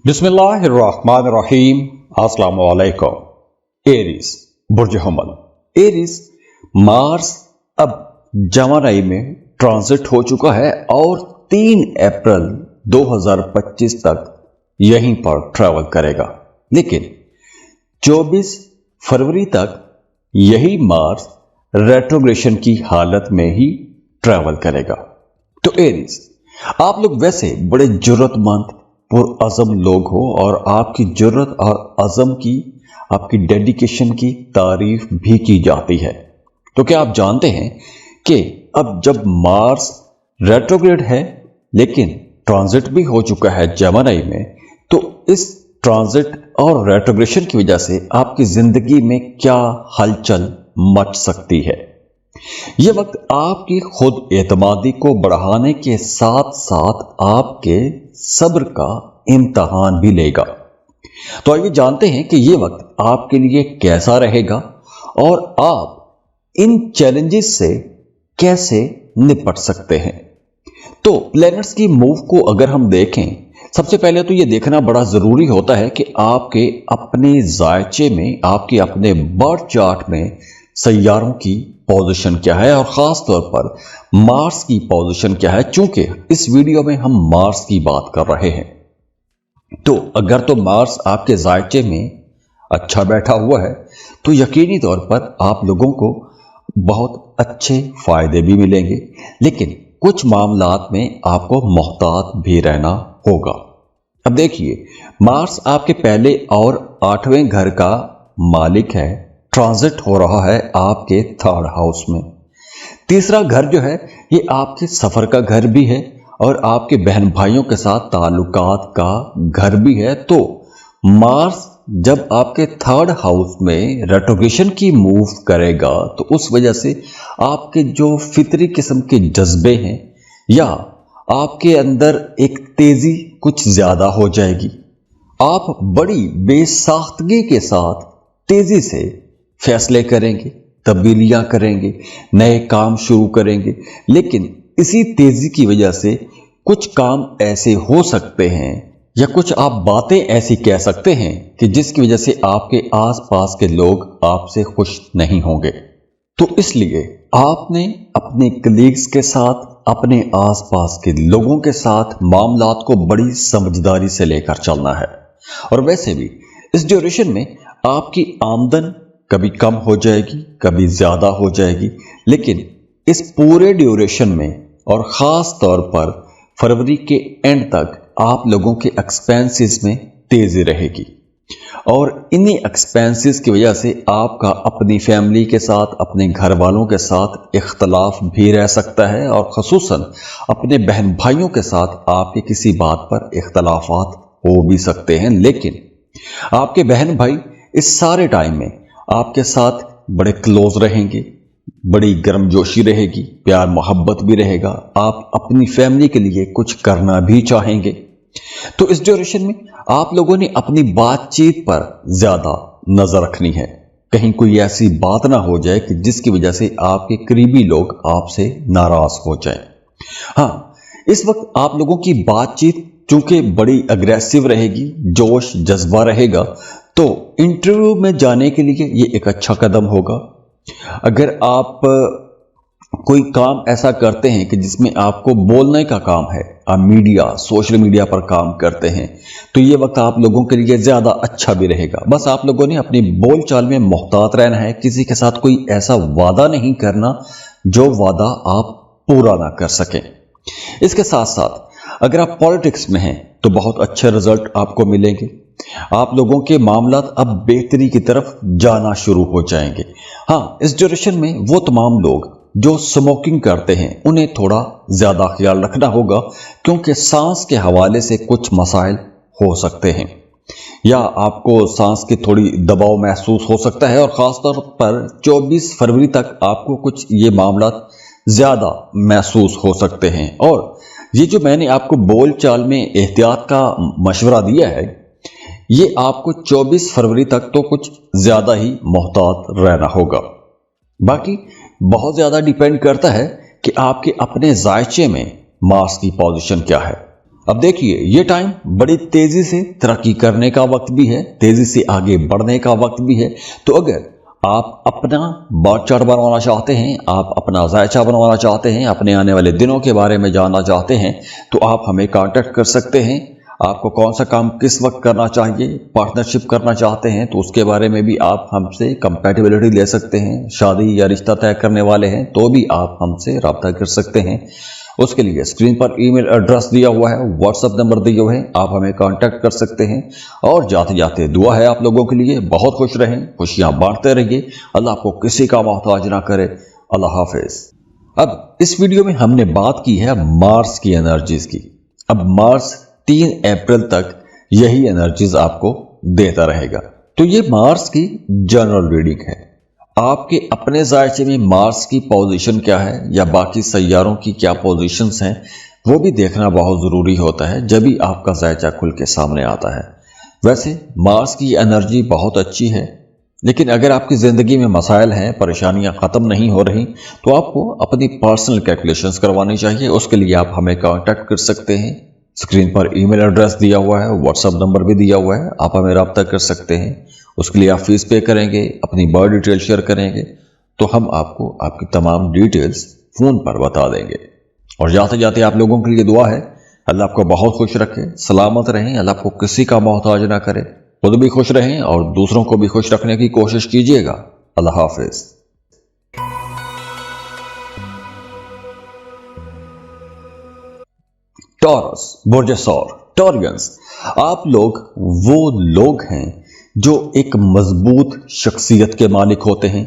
बिस्मिल्लाहिर्रहमानिर्रहीम। अस्सलाम वालेकुम। एरीज बुर्ज हमल। एरीज मार्स अब जमानाई में ट्रांजिट हो चुका है और 3 अप्रैल 2025 तक यहीं पर ट्रैवल करेगा, लेकिन 24 फरवरी तक यही मार्स रेट्रोग्रेशन की हालत में ही ट्रैवल करेगा। तो एरीज, आप लोग वैसे बड़े जुर्रतमंद पुरअज़म लोग हो और आपकी जुर्रत और अज़म की, आपकी डेडिकेशन की तारीफ भी की जाती है। तो क्या आप जानते हैं कि अब जब मार्स रेट्रोग्रेड है लेकिन ट्रांजिट भी हो चुका है जेमिनी में, तो इस ट्रांजिट और रेट्रोग्रेशन की वजह से आपकी जिंदगी में क्या हलचल मच सकती है। यह वक्त आपकी खुद एतमादी को बढ़ाने के साथ साथ आपके सब्र का इम्तहान भी लेगा। तो आइए जानते हैं कि यह वक्त आपके लिए कैसा रहेगा और आप इन चैलेंजेस से कैसे निपट सकते हैं। तो प्लैनेट्स की मूव को अगर हम देखें, सबसे पहले तो यह देखना बड़ा जरूरी होता है कि आपके अपने जायचे में, आपके अपने बर्थ चार्ट में सैयारों की पोजीशन क्या है और खास तौर पर मार्स की पोजीशन क्या है। चूंकि इस वीडियो में हम मार्स की बात कर रहे हैं, तो अगर तो मार्स आपके जायचे में अच्छा बैठा हुआ है तो यकीनी तौर पर आप लोगों को बहुत अच्छे फायदे भी मिलेंगे, लेकिन कुछ मामलात में आपको मोहतात भी रहना होगा। अब देखिए, मार्स आपके पहले और 8वें घर का मालिक है, ट्रांजिट हो रहा है आपके 3rd हाउस में। तीसरा घर जो है ये आपके सफर का घर भी है और आपके बहन भाइयों के साथ ताल्लुकात का घर भी है। तो मार्स जब आपके 3rd हाउस में रेट्रोग्रेशन की मूव करेगा तो उस वजह से आपके जो फितरी किस्म के जज्बे हैं या आपके अंदर एक तेजी कुछ ज्यादा हो जाएगी। आप बड़ी बेसाख्तगी के साथ तेजी से फैसले करेंगे, तब्दीलियां करेंगे, नए काम शुरू करेंगे, लेकिन इसी तेजी की वजह से कुछ काम ऐसे हो सकते हैं या कुछ आप बातें ऐसी कह सकते हैं कि जिसकी वजह से आपके आसपास के लोग आपसे खुश नहीं होंगे। तो इसलिए आपने अपने कलीग्स के साथ, अपने आसपास के लोगों के साथ मामलात को बड़ी समझदारी से लेकर चलना है। और वैसे भी इस ड्यूरेशन में आपकी आमदन कभी कम हो जाएगी, कभी ज्यादा हो जाएगी, लेकिन इस पूरे ड्यूरेशन में और ख़ास तौर पर फरवरी के एंड तक आप लोगों के एक्सपेंसेस में तेजी रहेगी और इन्हीं एक्सपेंसेस की वजह से आपका अपनी फैमिली के साथ, अपने घर वालों के साथ इख्तलाफ भी रह सकता है और ख़ुसूसन अपने बहन भाइयों के साथ आपके किसी बात पर इख्तलाफात हो भी सकते हैं। लेकिन आपके बहन भाई इस सारे टाइम में आपके साथ बड़े क्लोज रहेंगे, बड़ी गर्मजोशी रहेगी, प्यार मोहब्बत भी रहेगा, आप अपनी फैमिली के लिए कुछ करना भी चाहेंगे। तो इस ड्यूरेशन में आप लोगों ने अपनी बातचीत पर ज्यादा नजर रखनी है, कहीं कोई ऐसी बात ना हो जाए कि जिसकी वजह से आपके करीबी लोग आपसे नाराज हो जाएं। हाँ, इस वक्त आप लोगों की बातचीत चूंकि बड़ी अग्रेसिव रहेगी, जोश जज्बा रहेगा, तो इंटरव्यू में जाने के लिए ये एक अच्छा कदम होगा। अगर आप कोई काम ऐसा करते हैं कि जिसमें आपको बोलने का काम है, आप मीडिया, सोशल मीडिया पर काम करते हैं, तो ये वक्त आप लोगों के लिए ज्यादा अच्छा भी रहेगा। बस आप लोगों ने अपनी बोलचाल में मोहतात रहना है, किसी के साथ कोई ऐसा वादा नहीं करना जो वादा आप पूरा ना कर सकें। इसके साथ साथ अगर आप पॉलिटिक्स में हैं तो बहुत अच्छे रिजल्ट आपको मिलेंगे। आप लोगों के मामलात अब बेहतरी की तरफ जाना शुरू हो जाएंगे। हाँ, इस ड्यूरेशन में वो तमाम लोग जो स्मोकिंग करते हैं उन्हें थोड़ा ज्यादा ख्याल रखना होगा, क्योंकि सांस के हवाले से कुछ मसाइल हो सकते हैं या आपको सांस की थोड़ी दबाव महसूस हो सकता है और खासतौर पर 24 फरवरी तक आपको कुछ ये मामलात ज्यादा महसूस हो सकते हैं। और ये जो मैंने आपको बोल चाल में एहतियात का मशवरा दिया है, ये आपको 24 फरवरी तक तो कुछ ज्यादा ही मोहतात रहना होगा। बाकी बहुत ज्यादा डिपेंड करता है कि आपके अपने जायचे में मार्स की पोजीशन क्या है। अब देखिए, ये टाइम बड़ी तेजी से तरक्की करने का वक्त भी है, तेजी से आगे बढ़ने का वक्त भी है। तो अगर आप अपना बार चार्ट बनवाना चाहते हैं, आप अपना जायचा बनवाना चाहते हैं, अपने आने वाले दिनों के बारे में जानना चाहते हैं, तो आप हमें कांटेक्ट कर सकते हैं। आपको कौन सा काम किस वक्त करना चाहिए, पार्टनरशिप करना चाहते हैं तो उसके बारे में भी आप हमसे कंपैटिबिलिटी ले सकते हैं। शादी या रिश्ता तय करने वाले हैं तो भी आप हमसे रब्ता कर सकते हैं। उसके लिए स्क्रीन पर ईमेल एड्रेस दिया हुआ है, व्हाट्सएप नंबर दिए हुए हैं, आप हमें कांटेक्ट कर सकते हैं। और जाते जाते दुआ है आप लोगों के लिए, बहुत खुश रहें, खुशियां बांटते रहिए, अल्लाह आपको किसी का मोहताज ना करे। अल्लाह हाफिज। अब इस वीडियो में हमने बात की है मार्स की एनर्जीज की। अब मार्स 3 अप्रैल तक यही एनर्जीज आपको देता रहेगा। तो ये मार्स की जनरल रीडिंग है। आपके अपने जायचे में मार्स की पोजीशन क्या है या बाकी सैयारों की क्या पोजीशंस हैं, वो भी देखना बहुत ज़रूरी होता है जब भी आपका जायचा खुल के सामने आता है। वैसे मार्स की एनर्जी बहुत अच्छी है, लेकिन अगर आपकी ज़िंदगी में मसाइल हैं, परेशानियां ख़त्म नहीं हो रही, तो आपको अपनी पर्सनल कैलकुलेशंस करवानी चाहिए। उसके लिए आप हमें कांटेक्ट कर सकते हैं। स्क्रीन पर ईमेल एड्रेस दिया हुआ है, व्हाट्सएप नंबर भी दिया हुआ है, आप हमें रब्ता कर सकते हैं। उसके लिए आप फीस पे करेंगे, अपनी बर्थ डिटेल शेयर करेंगे, तो हम आपको आपकी तमाम डिटेल्स फ़ोन पर बता देंगे। और जाते जाते आप लोगों के लिए दुआ है, अल्लाह आपको बहुत खुश रखे, सलामत रहें, अल्लाह आपको किसी का मोहताज ना करे, खुद भी खुश रहें और दूसरों को भी खुश रखने की कोशिश कीजिएगा। अल्लाह हाफिज। टॉरस, बुर्ज सौर, टॉरियंस, आप लोग वो लोग हैं जो एक मजबूत शख्सियत के मालिक होते हैं।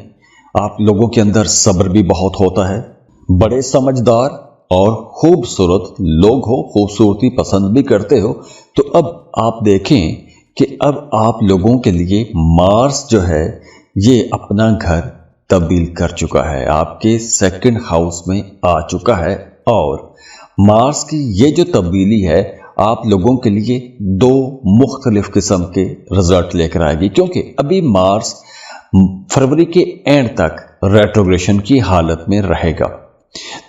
आप लोगों के अंदर सब्र भी बहुत होता है, बड़े समझदार और खूबसूरत लोग हो, खूबसूरती पसंद भी करते हो। तो अब आप देखें कि अब आप लोगों के लिए मार्स जो है ये अपना घर तब्दील कर चुका है, आपके 2nd हाउस में आ चुका है। और मार्स की ये जो तब्दीली है आप लोगों के लिए 2 मुख्तलिफ किस्म के रिजल्ट लेकर आएगी, क्योंकि अभी मार्स फरवरी के एंड तक रेट्रोग्रेशन की हालत में रहेगा।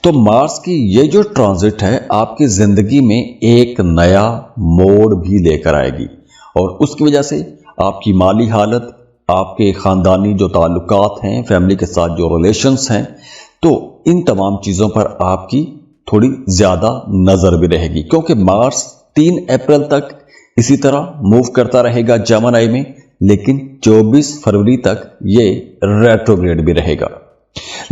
तो मार्स की ये जो ट्रांजिट है आपकी जिंदगी में एक नया मोड़ भी लेकर आएगी, और उसकी वजह से आपकी माली हालत, आपके खानदानी जो ताल्लुकात हैं, फैमिली के साथ जो रिलेशंस हैं, तो इन तमाम चीज़ों पर आपकी थोड़ी ज़्यादा नज़र भी रहेगी, क्योंकि मार्स 3 अप्रैल तक इसी तरह मूव करता रहेगा जमनाई में, लेकिन 24 फरवरी तक ये रेट्रोग्रेड भी रहेगा।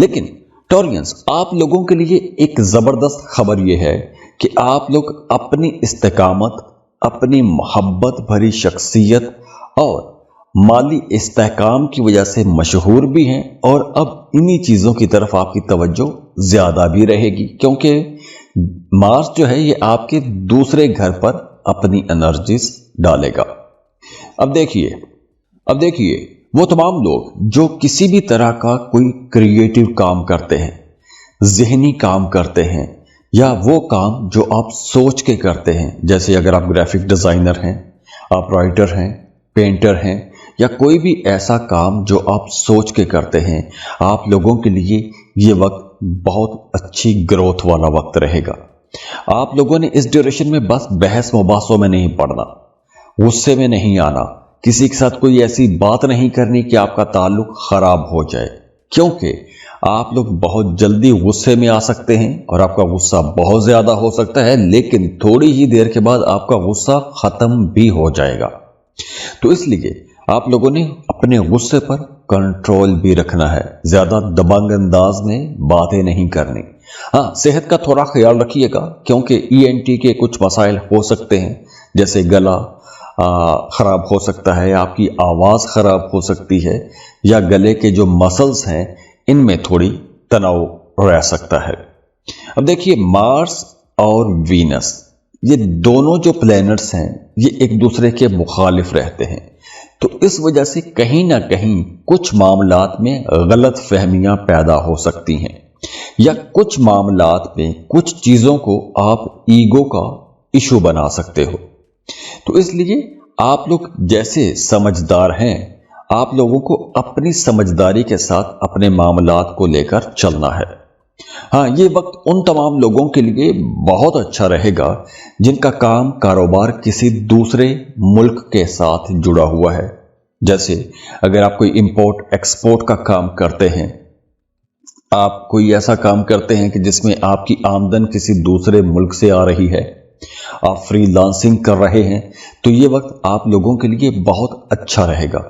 लेकिन टॉरियंस, आप लोगों के लिए एक ज़बरदस्त खबर ये है कि आप लोग अपनी इस्तेकामत, अपनी मोहब्बत भरी शख्सियत और माली इस्तेहकाम की वजह से मशहूर भी हैं, और अब इन्हीं चीज़ों की तरफ आपकी तवज्जो ज़्यादा भी रहेगी, क्योंकि मार्स जो है ये आपके दूसरे घर पर अपनी एनर्जीज डालेगा। अब देखिए वो तमाम लोग जो किसी भी तरह का कोई क्रिएटिव काम करते हैं, जहनी काम करते हैं, या वो काम जो आप सोच के करते हैं, जैसे अगर आप ग्राफिक डिज़ाइनर हैं, आप राइटर हैं, पेंटर हैं, या कोई भी ऐसा काम जो आप सोच के करते हैं, आप लोगों के लिए ये वक्त बहुत अच्छी ग्रोथ वाला वक्त रहेगा। आप लोगों ने इस ड्यूरेशन में बस बहस मुबासों में नहीं पड़ना, गुस्से में नहीं आना, किसी के साथ कोई ऐसी बात नहीं करनी कि आपका ताल्लुक खराब हो जाए, क्योंकि आप लोग बहुत जल्दी गुस्से में आ सकते हैं और आपका गुस्सा बहुत ज्यादा हो सकता है, लेकिन थोड़ी ही देर के बाद आपका गुस्सा खत्म भी हो जाएगा। तो इसलिए आप लोगों ने अपने गुस्से पर कंट्रोल भी रखना है, ज्यादा दबंग अंदाज में बातें नहीं करनी। हाँ, सेहत का थोड़ा ख्याल रखिएगा, क्योंकि ENT के कुछ मसाइल हो सकते हैं, जैसे गला खराब हो सकता है, आपकी आवाज़ खराब हो सकती है, या गले के जो मसल्स हैं इनमें थोड़ी तनाव रह सकता है। अब देखिए, मार्स और वीनस ये दोनों जो प्लैनेट्स हैं ये एक दूसरे के मुखालिफ रहते हैं, तो इस वजह से कहीं ना कहीं कुछ मामलात में गलत फहमियां पैदा हो सकती हैं, या कुछ मामलात में कुछ चीज़ों को आप ईगो का इशू बना सकते हो। तो इसलिए आप लोग जैसे समझदार हैं, आप लोगों को अपनी समझदारी के साथ अपने मामलात को लेकर चलना है। ہاں، یہ وقت ان تمام لوگوں کے لیے بہت اچھا رہے گا جن کا کام کاروبار کسی دوسرے ملک کے ساتھ جڑا ہوا ہے. جیسے اگر آپ کوئی امپورٹ ایکسپورٹ کا کام کرتے ہیں، آپ کوئی ایسا کام کرتے ہیں کہ جس میں آپ کی آمدن کسی دوسرے ملک سے آ رہی ہے، آپ فری لانسنگ کر رہے ہیں، تو یہ وقت آپ لوگوں کے لیے بہت اچھا رہے گا.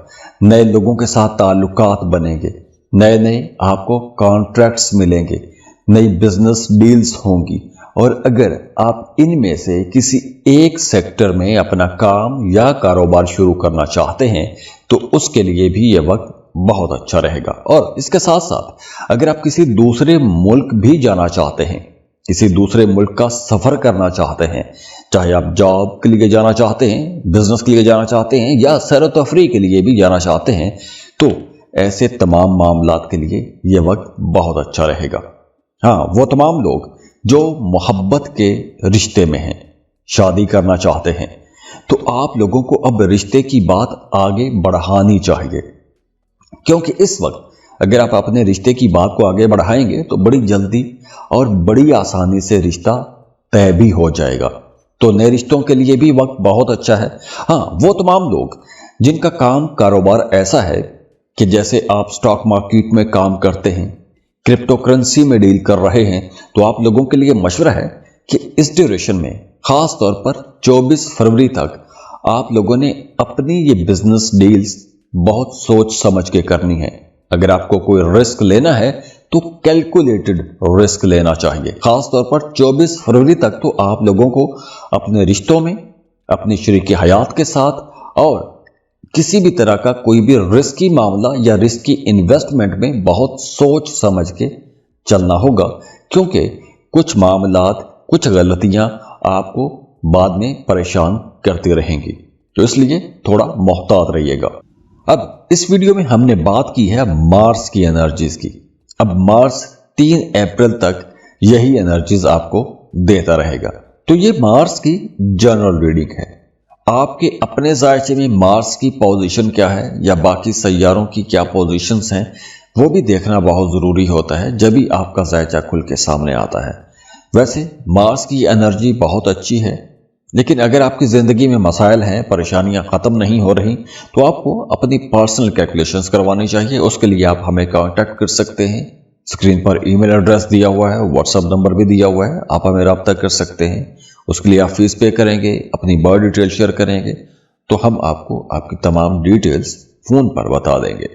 نئے لوگوں کے ساتھ تعلقات بنیں گے، نئے آپ کو کانٹریکٹس ملیں گے، نئی بزنس ڈیلز ہوں گی. اور اگر آپ ان میں سے کسی ایک سیکٹر میں اپنا کام یا کاروبار شروع کرنا چاہتے ہیں تو اس کے لیے بھی یہ وقت بہت اچھا رہے گا. اور اس کے ساتھ ساتھ اگر آپ کسی دوسرے ملک بھی جانا چاہتے ہیں، کسی دوسرے ملک کا سفر کرنا چاہتے ہیں، چاہے آپ جاب کے لیے جانا چاہتے ہیں، بزنس کے لیے جانا چاہتے ہیں، یا سیر و تفریح کے لیے بھی جانا چاہتے ہیں، تو ایسے تمام معاملات کے لیے یہ وقت بہت اچھا رہے گا. ہاں، وہ تمام لوگ جو محبت کے رشتے میں ہیں، شادی کرنا چاہتے ہیں، تو آپ لوگوں کو اب رشتے کی بات آگے بڑھانی چاہیے، کیونکہ اس وقت اگر آپ اپنے رشتے کی بات کو آگے بڑھائیں گے تو بڑی جلدی اور بڑی آسانی سے رشتہ طے بھی ہو جائے گا. تو نئے رشتوں کے لیے بھی وقت بہت اچھا ہے. ہاں، وہ تمام لوگ جن کا کام کاروبار ایسا ہے کہ جیسے آپ سٹاک مارکیٹ میں کام کرتے ہیں، کرپٹو کرنسی میں ڈیل کر رہے ہیں، تو آپ لوگوں کے لیے مشورہ ہے کہ اس ڈیوریشن میں خاص طور پر 24 فروری تک آپ لوگوں نے اپنی یہ بزنس ڈیلز بہت سوچ سمجھ کے کرنی ہے. اگر آپ کو کوئی رسک لینا ہے تو کیلکولیٹڈ رسک لینا چاہیے. خاص طور پر 24 فروری تک تو آپ لوگوں کو اپنے رشتوں میں، اپنی شریک حیات کے ساتھ اور کسی بھی طرح کا کوئی بھی رسکی معاملہ یا رسکی انویسٹمنٹ میں بہت سوچ سمجھ کے چلنا ہوگا، کیونکہ کچھ معاملات، کچھ غلطیاں آپ کو بعد میں پریشان کرتی رہیں گی. تو اس لیے تھوڑا محتاط رہیے گا. اب اس ویڈیو میں ہم نے بات کی ہے مارس کی انرجیز کی. اب مارس 3 اپریل تک یہی انرجیز آپ کو دیتا رہے گا. تو یہ مارس کی جنرل ریڈنگ ہے. آپ کے اپنے ذائقے میں مارس کی پوزیشن کیا ہے یا باقی سیاروں کی کیا پوزیشنز ہیں، وہ بھی دیکھنا بہت ضروری ہوتا ہے جب ہی آپ کا ذائقہ کھل کے سامنے آتا ہے. ویسے مارس کی انرجی بہت اچھی ہے، لیکن اگر آپ کی زندگی میں مسائل ہیں، پریشانیاں ختم نہیں ہو رہی، تو آپ کو اپنی پرسنل کیلکولیشنز کروانی چاہیے. اس کے لیے آپ ہمیں کانٹیکٹ کر سکتے ہیں. اسکرین پر ای میل ایڈریس دیا ہوا ہے، واٹس ایپ نمبر بھی دیا ہوا ہے، آپ ہمیں رابطہ کر سکتے ہیں. اس کے لیے آپ فیس پے کریں گے، اپنی برتھ ڈیٹیل شیئر کریں گے، تو ہم آپ کو آپ کی تمام ڈیٹیلز فون پر بتا دیں گے.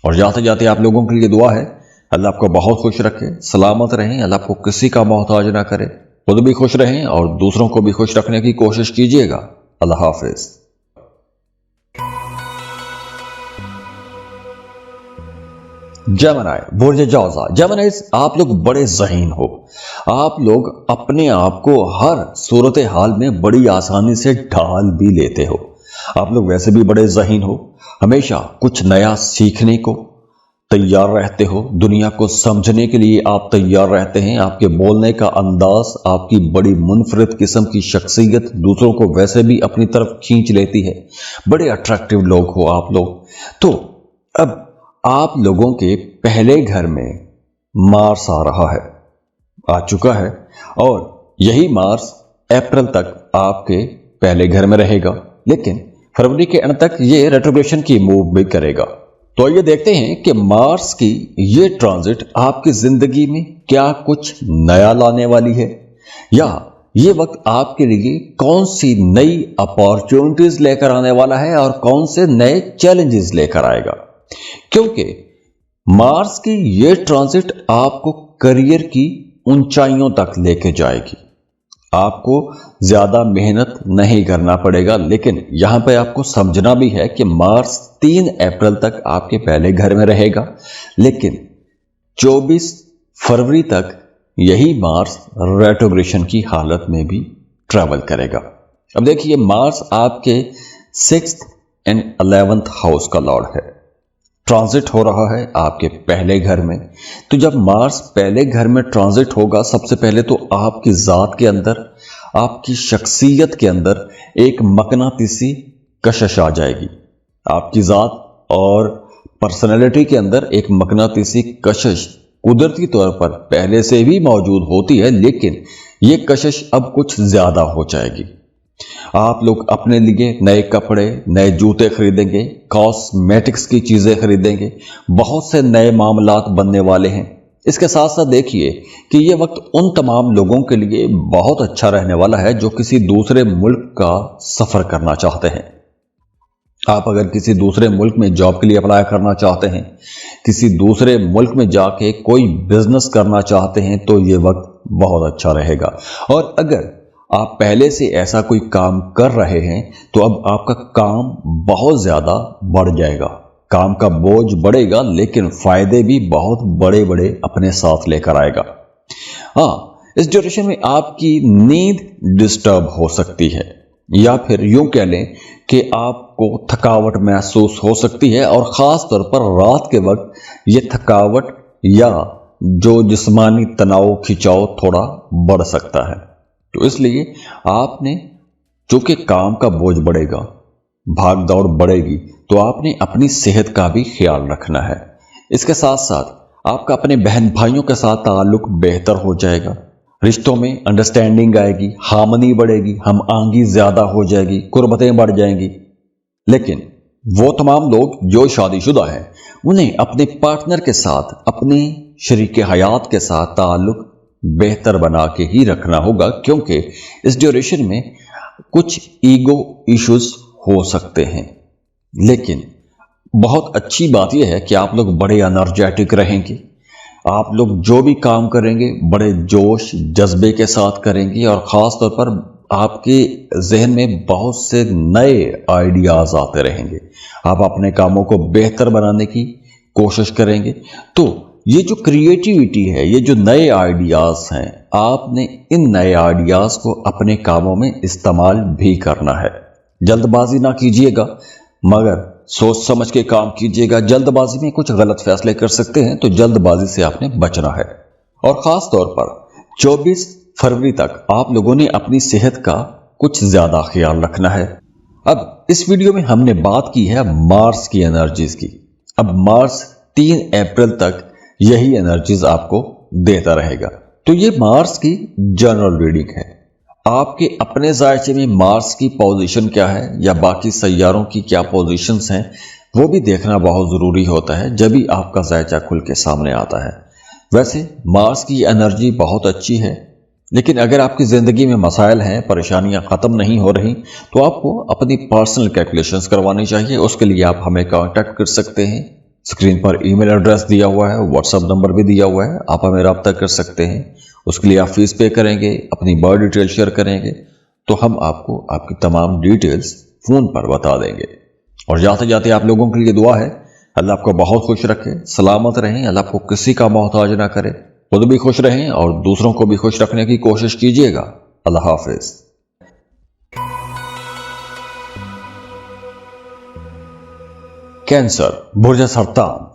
اور جاتے جاتے آپ لوگوں کے لیے دعا ہے، اللہ آپ کو بہت خوش رکھے، سلامت رہیں، اللہ آپ کو کسی کا محتاج نہ کرے، خود بھی خوش رہیں اور دوسروں کو بھی خوش رکھنے کی کوشش کیجیے گا. اللہ حافظ. جیمنائی، برج جوزا. جیمنائیز، آپ لوگ بڑے ذہین ہو. آپ لوگ اپنے آپ کو ہر صورتحال میں بڑی آسانی سے ڈھال بھی لیتے ہو. آپ لوگ ویسے بھی بڑے ذہین ہو، ہمیشہ کچھ نیا سیکھنے کو تیار رہتے ہو، دنیا کو سمجھنے کے لیے آپ تیار رہتے ہیں. آپ کے بولنے کا انداز، آپ کی بڑی منفرد قسم کی شخصیت دوسروں کو ویسے بھی اپنی طرف کھینچ لیتی ہے. بڑے اٹریکٹیو لوگ ہو آپ لوگ. تو اب آپ لوگوں کے پہلے گھر میں مارس آ رہا ہے، آ چکا ہے، اور یہی مارس اپریل تک آپ کے پہلے گھر میں رہے گا، لیکن فروری کے اینڈ تک یہ ریٹروگریشن کی موو بھی کرے گا. تو یہ دیکھتے ہیں کہ مارس کی یہ ٹرانزٹ آپ کی زندگی میں کیا کچھ نیا لانے والی ہے، یا یہ وقت آپ کے لیے کون سی نئی اپارچونٹیز لے کر آنے والا ہے اور کون سے نئے چیلنجز لے کر آئے گا. کیونکہ مارس کی یہ ٹرانزٹ آپ کو کریئر کی اونچائیوں تک لے کے جائے گی. آپ کو زیادہ محنت نہیں کرنا پڑے گا، لیکن یہاں پہ آپ کو سمجھنا بھی ہے کہ مارس 3 اپریل تک آپ کے پہلے گھر میں رہے گا، لیکن 24 فروری تک یہی مارس ریٹروگریشن کی حالت میں بھی ٹریول کرے گا. اب دیکھیے، مارس آپ کے 6th and 11th ہاؤس کا لارڈ ہے، ٹرانزٹ ہو رہا ہے آپ کے پہلے گھر میں. تو جب مارس پہلے گھر میں ٹرانزٹ ہوگا، سب سے پہلے تو آپ کی ذات کے اندر، آپ کی شخصیت کے اندر ایک مقناطیسی کشش آ جائے گی. آپ کی ذات اور پرسنالٹی کے اندر ایک مقناطیسی کشش कुदरती तौर पर पहले से भी मौजूद होती है, लेकिन ये कशिश अब कुछ ज्यादा हो जाएगी। आप लोग अपने लिए नए कपड़े, नए जूते खरीदेंगे, कॉस्मेटिक्स की चीजें खरीदेंगे, बहुत से नए मामलात बनने वाले हैं। इसके साथ साथ देखिए कि ये वक्त उन तमाम लोगों के लिए बहुत अच्छा रहने वाला है जो किसी दूसरे मुल्क का सफर करना चाहते हैं। आप अगर किसी दूसरे मुल्क में जॉब के लिए अप्लाई करना चाहते हैं, किसी दूसरे मुल्क में जाके कोई बिजनेस करना चाहते हैं, तो ये वक्त बहुत अच्छा रहेगा। और अगर आप पहले से ऐसा कोई काम कर रहे हैं तो अब आपका काम बहुत ज्यादा बढ़ जाएगा। काम का बोझ बढ़ेगा, लेकिन फायदे भी बहुत बड़े बड़े अपने साथ लेकर आएगा। हाँ, इस ड्यूरेशन में आपकी नींद डिस्टर्ब हो सकती है, या फिर यूं कह लें कि आपको थकावट महसूस हो सकती है, और खास तौर पर रात के वक्त ये थकावट या जो जिस्मानी तनाव खिंचाव थोड़ा बढ़ सकता है। तो इसलिए आपने, चूंकि काम का बोझ बढ़ेगा, भाग दौड़ बढ़ेगी, तो आपने अपनी सेहत का भी ख्याल रखना है। इसके साथ साथ आपका अपने बहन भाइयों के साथ ताल्लुक बेहतर हो जाएगा, रिश्तों में अंडरस्टैंडिंग आएगी, हार्मनी बढ़ेगी, हम आंगी ज्यादा हो जाएगी, कुर्बतें बढ़ जाएंगी। लेकिन वो तमाम लोग जो शादीशुदा हैं, उन्हें अपने पार्टनर के साथ, अपने शरीके हयात के साथ ताल्लुक बेहतर बना के ही रखना होगा, क्योंकि इस ड्यूरेशन में कुछ ईगो इश्यूज हो सकते हैं। लेकिन बहुत अच्छी बात यह है कि आप लोग बड़े एनर्जेटिक रहेंगे। आप लोग जो भी काम करेंगे बड़े जोश जज्बे के साथ करेंगे, और ख़ास तौर पर आपके जहन में बहुत से नए आइडियाज़ आते रहेंगे। आप अपने कामों को बेहतर बनाने की कोशिश करेंगे। तो ये जो क्रिएटिविटी है, ये जो नए आइडियाज़ हैं, आपने इन नए आइडियाज़ को अपने कामों में इस्तेमाल भी करना है। जल्दबाजी ना कीजिएगा, मगर सोच समझ के काम कीजिएगा। जल्दबाजी में कुछ गलत फैसले कर सकते हैं, तो जल्दबाजी से आपने बचना है। और ख़ास तौर पर 24 फरवरी तक आप लोगों ने अपनी सेहत का कुछ ज़्यादा ख्याल रखना है। अब इस वीडियो में हमने बात की है मार्स की एनर्जीज की। अब मार्स 3 अप्रैल तक यही एनर्जीज आपको देता रहेगा। तो ये मार्स की जनरल रीडिंग है। आपके अपने जायचे में मार्स की पोजीशन क्या है, या बाकी सैयारों की क्या पोजीशंस हैं, वो भी देखना बहुत ज़रूरी होता है जब भी आपका जायचा खुल के सामने आता है। वैसे मार्स की एनर्जी बहुत अच्छी है, लेकिन अगर आपकी ज़िंदगी में मसाइल हैं, परेशानियां ख़त्म नहीं हो रही, तो आपको अपनी पर्सनल कैलकुलेशंस करवानी चाहिए। उसके लिए आप हमें कांटेक्ट कर सकते हैं। स्क्रीन पर ईमेल एड्रेस दिया हुआ है, व्हाट्सएप नंबर भी दिया हुआ है, आप हमें रब्ता कर सकते हैं। उसके लिए आप फीस पे करेंगे, अपनी बर्थ डिटेल शेयर करेंगे, तो हम आपको आपकी तमाम डिटेल्स फ़ोन पर बता देंगे। और जाते जाते आप लोगों के लिए दुआ है, अल्लाह आपको बहुत खुश रखे, सलामत रहें, अल्लाह आपको किसी का मोहताज ना करे, खुद भी खुश रहें और दूसरों को भी खुश रखने की कोशिश कीजिएगा। अल्लाह हाफिज। कैंसर, बुर्ज सरतान।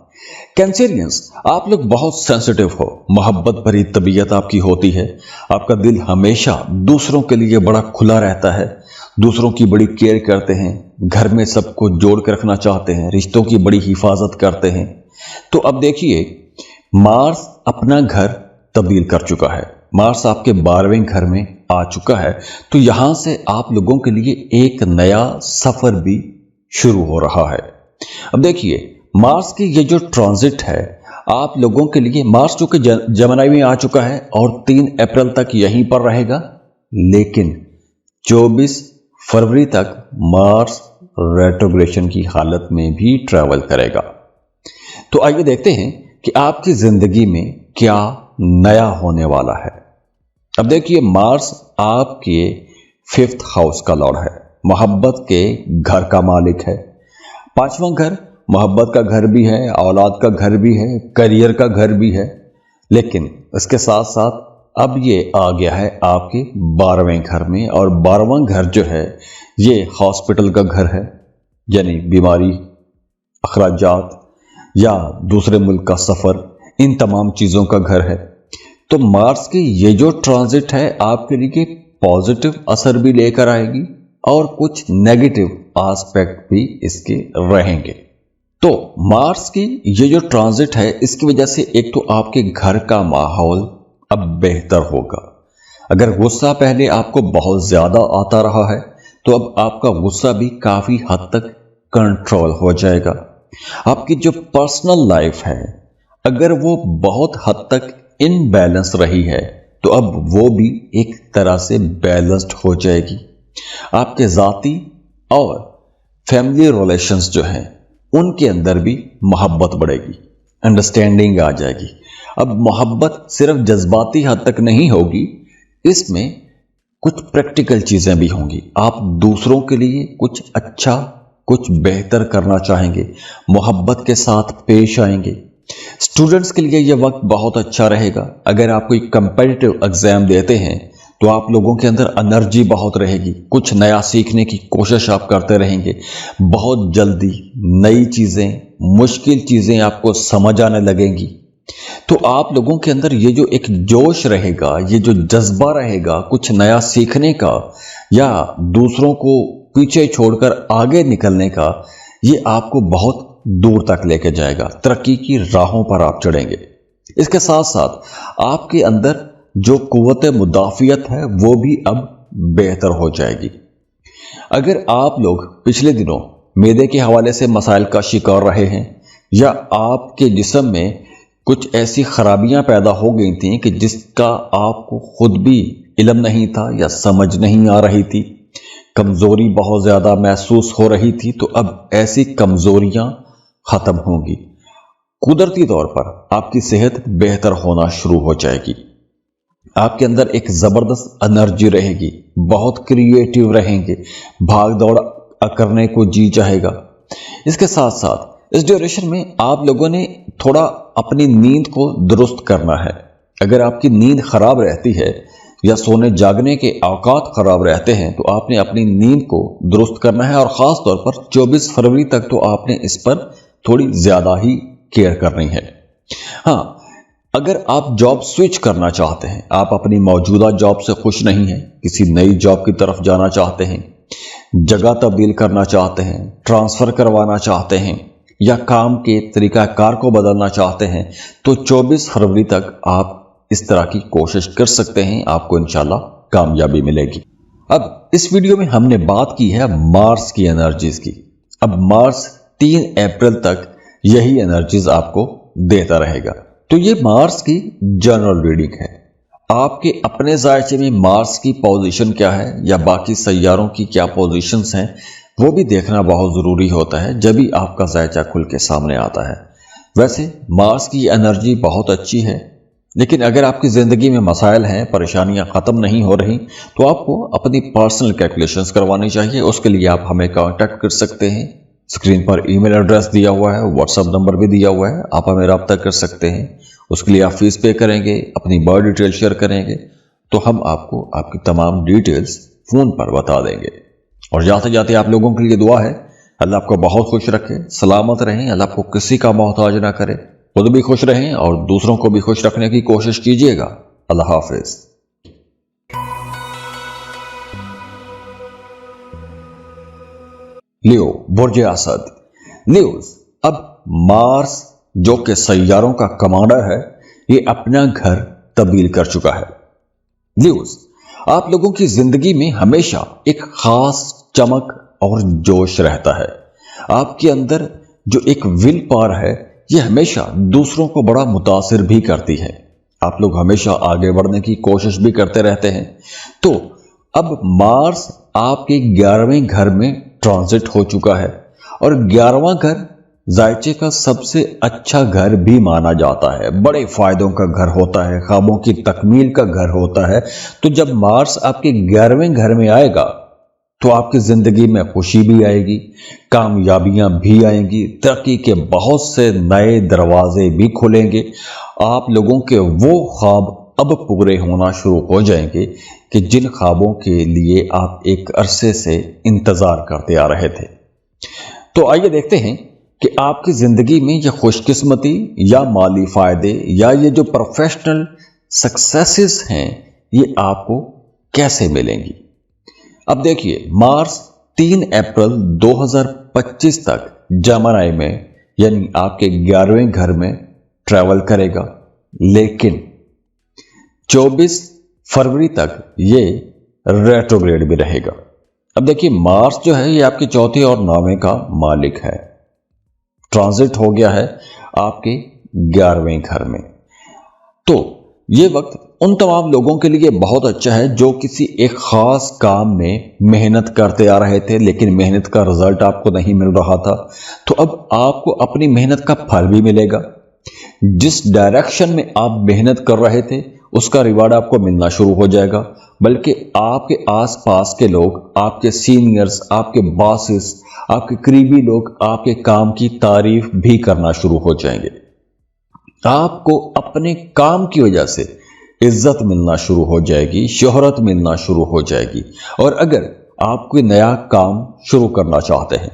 कैंसेरियंस, आप लोग बहुत सेंसिटिव हो, मोहब्बत भरी तबीयत आपकी होती है। आपका दिल हमेशा दूसरों के लिए बड़ा खुला रहता है, दूसरों की बड़ी केयर करते हैं, घर में सबको जोड़ कर रखना चाहते हैं, रिश्तों की बड़ी हिफाजत करते हैं। तो अब देखिए, मार्स अपना घर तब्दील कर चुका है, मार्स आपके 12वें घर में आ चुका है। तो यहां से आप लोगों के लिए एक नया सफर भी शुरू हो रहा है। अब देखिए, मार्स की ये जो ट्रांजिट है आप लोगों के लिए, मार्स जो कि जमनाई में आ चुका है और 3 अप्रैल तक यहीं पर रहेगा, लेकिन 24 फरवरी तक मार्स रेट्रोग्रेशन की हालत में भी ट्रैवल करेगा। तो आइए देखते हैं कि आपकी जिंदगी में क्या नया होने वाला है। अब देखिए, मार्स आपके 5th हाउस का लॉर्ड है, मोहब्बत के घर का मालिक है। 5वां घर मोहब्बत का घर भी है, औलाद का घर भी है, करियर का घर भी है, लेकिन इसके साथ साथ अब ये आ गया है आपके 12वें घर में। और 12वां घर जो है ये हॉस्पिटल का घर है, यानी बीमारी, अखराजात या दूसरे मुल्क का सफ़र, इन तमाम चीज़ों का घर है। तो मार्स की ये जो ट्रांजिट है आपके लिए पॉजिटिव असर भी लेकर आएगी और कुछ नेगेटिव एस्पेक्ट भी इसके रहेंगे। तो मार्स की ये जो ट्रांजिट है, इसकी वजह से एक तो आपके घर का माहौल अब बेहतर होगा। अगर गुस्सा पहले आपको बहुत ज्यादा आता रहा है तो अब आपका गुस्सा भी काफी हद तक कंट्रोल हो जाएगा। आपकी जो पर्सनल लाइफ है, अगर वो बहुत हद तक इनबैलेंस रही है तो अब वो भी एक तरह से बैलेंस्ड हो जाएगी। आपके जाती और फैमिली रिलेशंस जो हैं उनके अंदर भी मोहब्बत बढ़ेगी, अंडरस्टैंडिंग आ जाएगी। अब मोहब्बत सिर्फ जज्बाती हद तक नहीं होगी, इसमें कुछ प्रैक्टिकल चीजें भी होंगी। आप दूसरों के लिए कुछ अच्छा, कुछ बेहतर करना चाहेंगे, मोहब्बत के साथ पेश आएंगे। स्टूडेंट्स के लिए यह वक्त बहुत अच्छा रहेगा। अगर आप कोई कंपेटिटिव एग्जाम देते हैं तो आप लोगों के अंदर एनर्जी बहुत रहेगी, कुछ नया सीखने की कोशिश आप करते रहेंगे। बहुत जल्दी नई चीजें, मुश्किल चीजें आपको समझ आने लगेंगी। तो आप लोगों के अंदर ये जो एक जोश रहेगा, ये जो जज्बा रहेगा कुछ नया सीखने का या दूसरों को पीछे छोड़कर आगे निकलने का, ये आपको बहुत दूर तक लेके जाएगा। तरक्की की राहों पर आप चढ़ेंगे। इसके साथ साथ आपके अंदर जो कुव्वत मुदाफियत है वो भी अब बेहतर हो जाएगी। अगर आप लोग पिछले दिनों मैदे के हवाले से मसाइल का शिकार रहे हैं या आपके जिस्म में कुछ ऐसी खराबियां पैदा हो गई थी कि जिसका आपको खुद भी इल्म नहीं था या समझ नहीं आ रही थी, कमजोरी बहुत ज्यादा महसूस हो रही थी, तो अब ऐसी कमजोरियां खत्म होंगी। कुदरती तौर पर आपकी सेहत बेहतर होना शुरू हो जाएगी। आपके अंदर एक जबरदस्त एनर्जी रहेगी, बहुत क्रिएटिव रहेंगे, भाग दौड़ करने को जी चाहेगा। इसके साथ साथ इस ड्यूरेशन में आप लोगों ने थोड़ा अपनी नींद को दुरुस्त करना है। अगर आपकी नींद खराब रहती है या सोने जागने के औकात खराब रहते हैं तो आपने अपनी नींद को दुरुस्त करना है, और खास तौर पर 24 फरवरी तक तो आपने इस पर थोड़ी ज्यादा ही केयर करनी है। हाँ, अगर आप जॉब स्विच करना चाहते हैं, आप अपनी मौजूदा जॉब से खुश नहीं हैं, किसी नई जॉब की तरफ जाना चाहते हैं, जगह तब्दील करना चाहते हैं, ट्रांसफर करवाना चाहते हैं या काम के तरीकाकार को बदलना चाहते हैं, तो 24 फरवरी तक आप इस तरह की कोशिश कर सकते हैं। आपको इंशाल्लाह कामयाबी मिलेगी। अब इस वीडियो में हमने बात की है मार्स की एनर्जीज की। अब मार्स 3 अप्रैल तक यही एनर्जीज आपको देता रहेगा। तो ये मार्स की जनरल रीडिंग है। आपके अपने जायचे में मार्स की पोजीशन क्या है या बाकी सैयारों की क्या पोजीशंस हैं, वो भी देखना बहुत जरूरी होता है जब भी आपका जायचा खुल के सामने आता है। वैसे मार्स की एनर्जी बहुत अच्छी है, लेकिन अगर आपकी जिंदगी में मसाइल हैं, परेशानियां खत्म नहीं हो रही, तो आपको अपनी पर्सनल कैलकुलेशंस करवानी चाहिए। उसके लिए आप हमें कांटेक्ट कर सकते हैं। स्क्रीन पर ईमेल एड्रेस दिया हुआ है, व्हाट्सएप नंबर भी दिया हुआ है, आप हमें रब्ता कर सकते हैं। उसके लिए आप फीस पे करेंगे, अपनी बर्थ डिटेल शेयर करेंगे, तो हम आपको आपकी तमाम डिटेल्स फोन पर बता देंगे। और जाते जाते आप लोगों के लिए दुआ है, अल्लाह आपको बहुत खुश रखे, सलामत रहें, अल्लाह आपको किसी का मोहताज ना करे, खुद भी खुश रहें और दूसरों को भी खुश रखने की कोशिश कीजिएगा। अल्लाह हाफिज। लियो बुर्ज असद न्यूज। अब मार्स जो कि सैयारों का कमांडर है, ये अपना घर तब्दील कर चुका है। न्यूज, आप लोगों की जिंदगी में हमेशा एक खास चमक और जोश रहता है। आपके अंदर जो एक विल पावर है, ये हमेशा दूसरों को बड़ा मुतासिर भी करती है। आप लोग हमेशा आगे बढ़ने की कोशिश भी करते रहते हैं। तो अब मार्स आपके 11वें घर में ट्रांजिट हो चुका है, और 11वां घर जायचे का सबसे अच्छा घर भी माना जाता है, बड़े फायदों का घर होता है, ख्वाबों की तकमील का घर होता है। तो जब मार्स आपके 11वें घर में आएगा तो आपकी जिंदगी में खुशी भी आएगी, कामयाबियां भी आएंगी, तरक्की के बहुत से नए दरवाजे भी खुलेंगे। आप लोगों के वो ख्वाब अब पूरे होना शुरू हो जाएंगे कि जिन ख्वाबों के लिए आप एक अरसे से इंतजार करते आ रहे थे। तो आइए देखते हैं कि आपकी जिंदगी में ये खुशकिस्मती या माली फायदे या ये जो प्रोफेशनल सक्सेसेस हैं, ये आपको कैसे मिलेंगी। अब देखिए, मार्स 3 अप्रैल 2025 तक जमनाई में यानी आपके 11वें घर में ट्रैवल करेगा, लेकिन 24 फरवरी तक ये रेट्रोग्रेड भी रहेगा। अब देखिए, मार्स जो है ये आपके चौथे और 9वें का मालिक है, ट्रांजिट हो गया है आपके 11वें घर में। तो ये वक्त उन तमाम लोगों के लिए बहुत अच्छा है जो किसी एक खास काम में मेहनत करते आ रहे थे, लेकिन मेहनत का रिजल्ट आपको नहीं मिल रहा था। तो अब आपको अपनी मेहनत का फल भी मिलेगा। जिस डायरेक्शन में आप मेहनत कर रहे थे उसका रिवार्ड आपको मिलना शुरू हो जाएगा, बल्कि आपके आसपास के लोग, आपके सीनियर्स, आपके बॉसेस, आपके करीबी लोग आपके काम की तारीफ भी करना शुरू हो जाएंगे। आपको अपने काम की वजह से इज्जत मिलना शुरू हो जाएगी, शोहरत मिलना शुरू हो जाएगी। और अगर आप कोई नया काम शुरू करना चाहते हैं,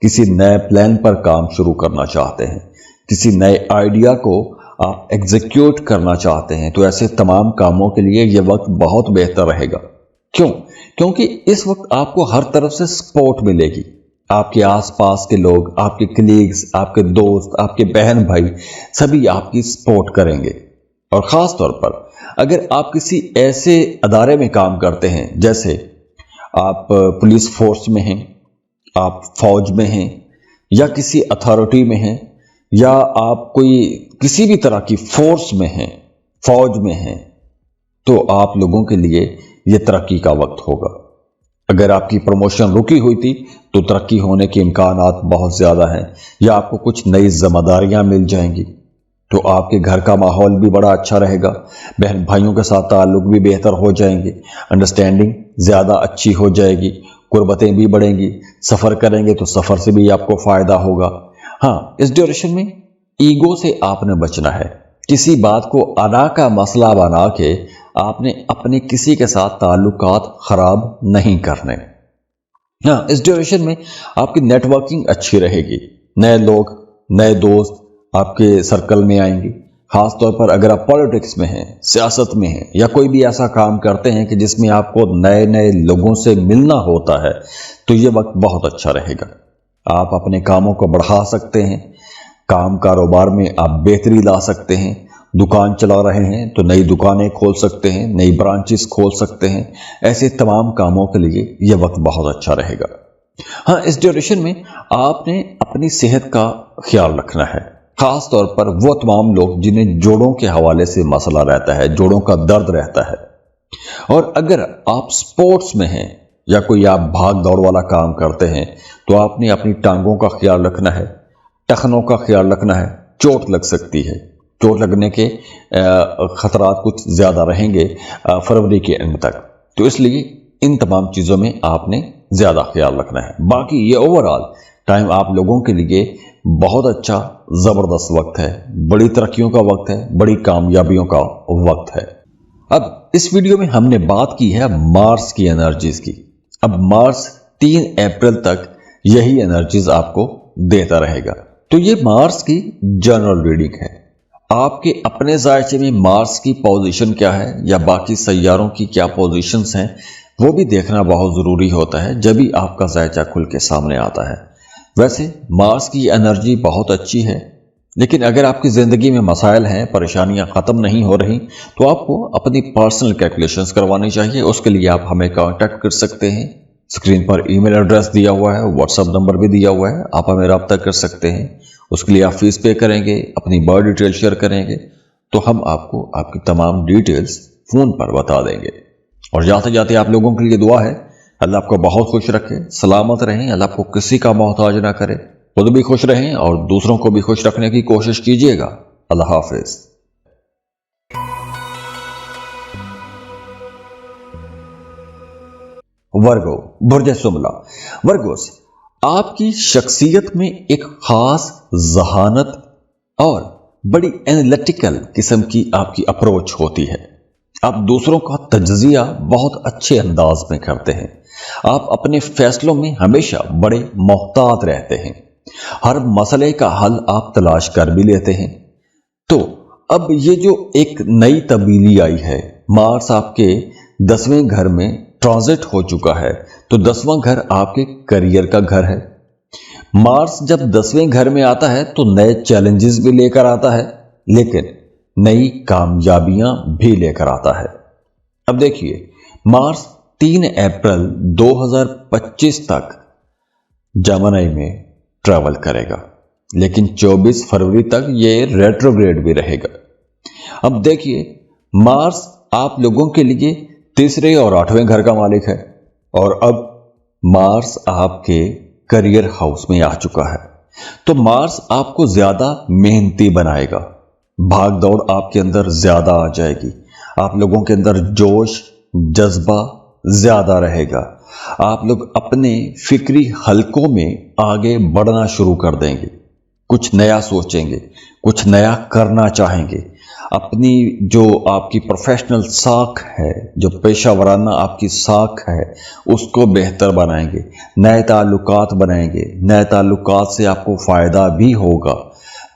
किसी नए प्लान पर काम शुरू करना चाहते हैं, किसी नए आइडिया को आप एग्जीक्यूट करना चाहते हैं, तो ऐसे तमाम कामों के लिए यह वक्त बहुत बेहतर रहेगा। क्यों? क्योंकि इस वक्त आपको हर तरफ से सपोर्ट मिलेगी। आपके आसपास के लोग, आपके कलीग्स, आपके दोस्त, आपके बहन भाई सभी आपकी सपोर्ट करेंगे। और ख़ास तौर पर अगर आप किसी ऐसे अदारे में काम करते हैं, जैसे आप पुलिस फोर्स में हैं, आप फौज में हैं, या किसी अथॉरिटी में हैं, या आप कोई किसी भी तरह की फोर्स में हैं, फौज में हैं, तो आप लोगों के लिए यह तरक्की का वक्त होगा। अगर आपकी प्रमोशन रुकी हुई थी तो तरक्की होने के इम्कानात बहुत ज़्यादा हैं, या आपको कुछ नई जिम्मेदारियां मिल जाएंगी, तो आपके घर का माहौल भी बड़ा अच्छा रहेगा। बहन भाइयों के साथ ताल्लुक भी बेहतर हो जाएंगे, अंडरस्टैंडिंग ज़्यादा अच्छी हो जाएगी, कुर्बतें भी बढ़ेंगी। सफ़र करेंगे तो सफ़र से भी आपको फ़ायदा होगा। हाँ, इस ड्यूरेशन में ईगो से आपने बचना है। किसी बात को अना का मसला बना के आपने अपने किसी के साथ ताल्लुकात ख़राब नहीं करने। हाँ, इस ड्यूरेशन में आपकी नेटवर्किंग अच्छी रहेगी, नए लोग, नए दोस्त आपके सर्कल में आएंगे। खास तौर पर अगर आप पॉलिटिक्स में हैं, सियासत में हैं, या कोई भी ऐसा काम करते हैं कि जिसमें आपको नए नए लोगों से मिलना होता है, तो ये वक्त बहुत अच्छा रहेगा। आप अपने कामों को बढ़ा सकते हैं, काम कारोबार में आप बेहतरी ला सकते हैं। दुकान चला रहे हैं तो नई दुकानें खोल सकते हैं, नई ब्रांचेस खोल सकते हैं। ऐसे तमाम कामों के लिए यह वक्त बहुत अच्छा रहेगा। हाँ, इस ड्यूरेशन में आपने अपनी सेहत का ख्याल रखना है। खास तौर पर वो तमाम लोग जिन्हें जोड़ों के हवाले से मसला रहता है, जोड़ों का दर्द रहता है। और अगर आप स्पोर्ट्स में हैं या कोई आप भाग दौड़ वाला काम करते हैं, तो आपने अपनी टांगों का ख्याल रखना है, टखनों का ख्याल रखना है। चोट लग सकती है, चोट लगने के खतरात कुछ ज़्यादा रहेंगे फरवरी के एंड तक, तो इसलिए इन तमाम चीज़ों में आपने ज़्यादा ख्याल रखना है। बाकी ये ओवरऑल टाइम आप लोगों के लिए बहुत अच्छा ज़बरदस्त वक्त है, बड़ी तरक्कियों का वक्त है, बड़ी कामयाबियों का वक्त है। अब इस वीडियो में हमने बात की है मार्स की एनर्जीज की। अब मार्स 3 अप्रैल तक यही एनर्जीज आपको देता रहेगा। तो ये मार्स की जनरल रीडिंग है। आपके अपने जायचे में मार्स की पोजीशन क्या है या बाकी सैयारों की क्या पोजीशंस हैं, वो भी देखना बहुत ज़रूरी होता है जब भी आपका जायचा खुल के सामने आता है। वैसे मार्स की एनर्जी बहुत अच्छी है, लेकिन अगर आपकी ज़िंदगी में मसाइल हैं, परेशानियां ख़त्म नहीं हो रही, तो आपको अपनी पर्सनल कैलकुलेशंस करवानी चाहिए। उसके लिए आप हमें कांटेक्ट कर सकते हैं। स्क्रीन पर ईमेल एड्रेस दिया हुआ है, व्हाट्सएप नंबर भी दिया हुआ है, आप हमें रब्ता कर सकते हैं। उसके लिए आप फीस पे करेंगे, अपनी बर्थ डिटेल शेयर करेंगे, तो हम आपको आपकी तमाम डिटेल्स फ़ोन पर बता देंगे। और जाते जाते आप लोगों के लिए दुआ है, अल्लाह आपको बहुत खुश रखे, सलामत रहें, अल्लाह आपको किसी का मोहताज ना करे, खुद भी खुश रहें और दूसरों को भी खुश रखने की कोशिश कीजिएगा। अल्लाह हाफिज। वर्गो, बुर्ज सुमला। वर्गोस, आपकी शख्सियत में एक खास जहानत और बड़ी एनालिटिकल किस्म की आपकी अप्रोच होती है। आप दूसरों का तज्जिया बहुत अच्छे अंदाज में करते हैं। आप अपने फैसलों में हमेशा बड़े मोहतात रहते हैं। हर मसले का हल आप तलाश कर भी लेते हैं। तो अब ये जो एक नई तब्दीली आई है, मार्स आपके 10वें घर में ट्रांजिट हो चुका है, तो 10वां घर आपके करियर का घर है। مارس جب 10ویں گھر میں آتا ہے تو نئے چیلنجز بھی لے کر آتا ہے، لیکن نئی کامیابیاں بھی لے کر آتا ہے۔ اب دیکھیے، مارس 3 اپریل 2025 تک جمنائی میں ٹریول کرے گا، لیکن 24 فروری تک یہ ریٹروگریڈ بھی رہے گا۔ اب دیکھیے، مارس آپ لوگوں کے لیے تیسرے اور 8ویں گھر کا مالک ہے، اور اب مارس آپ کے کریئر ہاؤس میں آ چکا ہے، تو مارس آپ کو زیادہ محنتی بنائے گا، بھاگ دوڑ آپ کے اندر زیادہ آ جائے گی، آپ لوگوں کے اندر جوش جذبہ زیادہ رہے گا، آپ لوگ اپنے فکری حلقوں میں آگے بڑھنا شروع کر دیں گے، کچھ نیا سوچیں گے، کچھ نیا کرنا چاہیں گے، اپنی جو آپ کی پروفیشنل ساکھ ہے، جو پیشہ ورانہ آپ کی ساکھ ہے، اس کو بہتر بنائیں گے، نئے تعلقات بنائیں گے، نئے تعلقات سے آپ کو فائدہ بھی ہوگا۔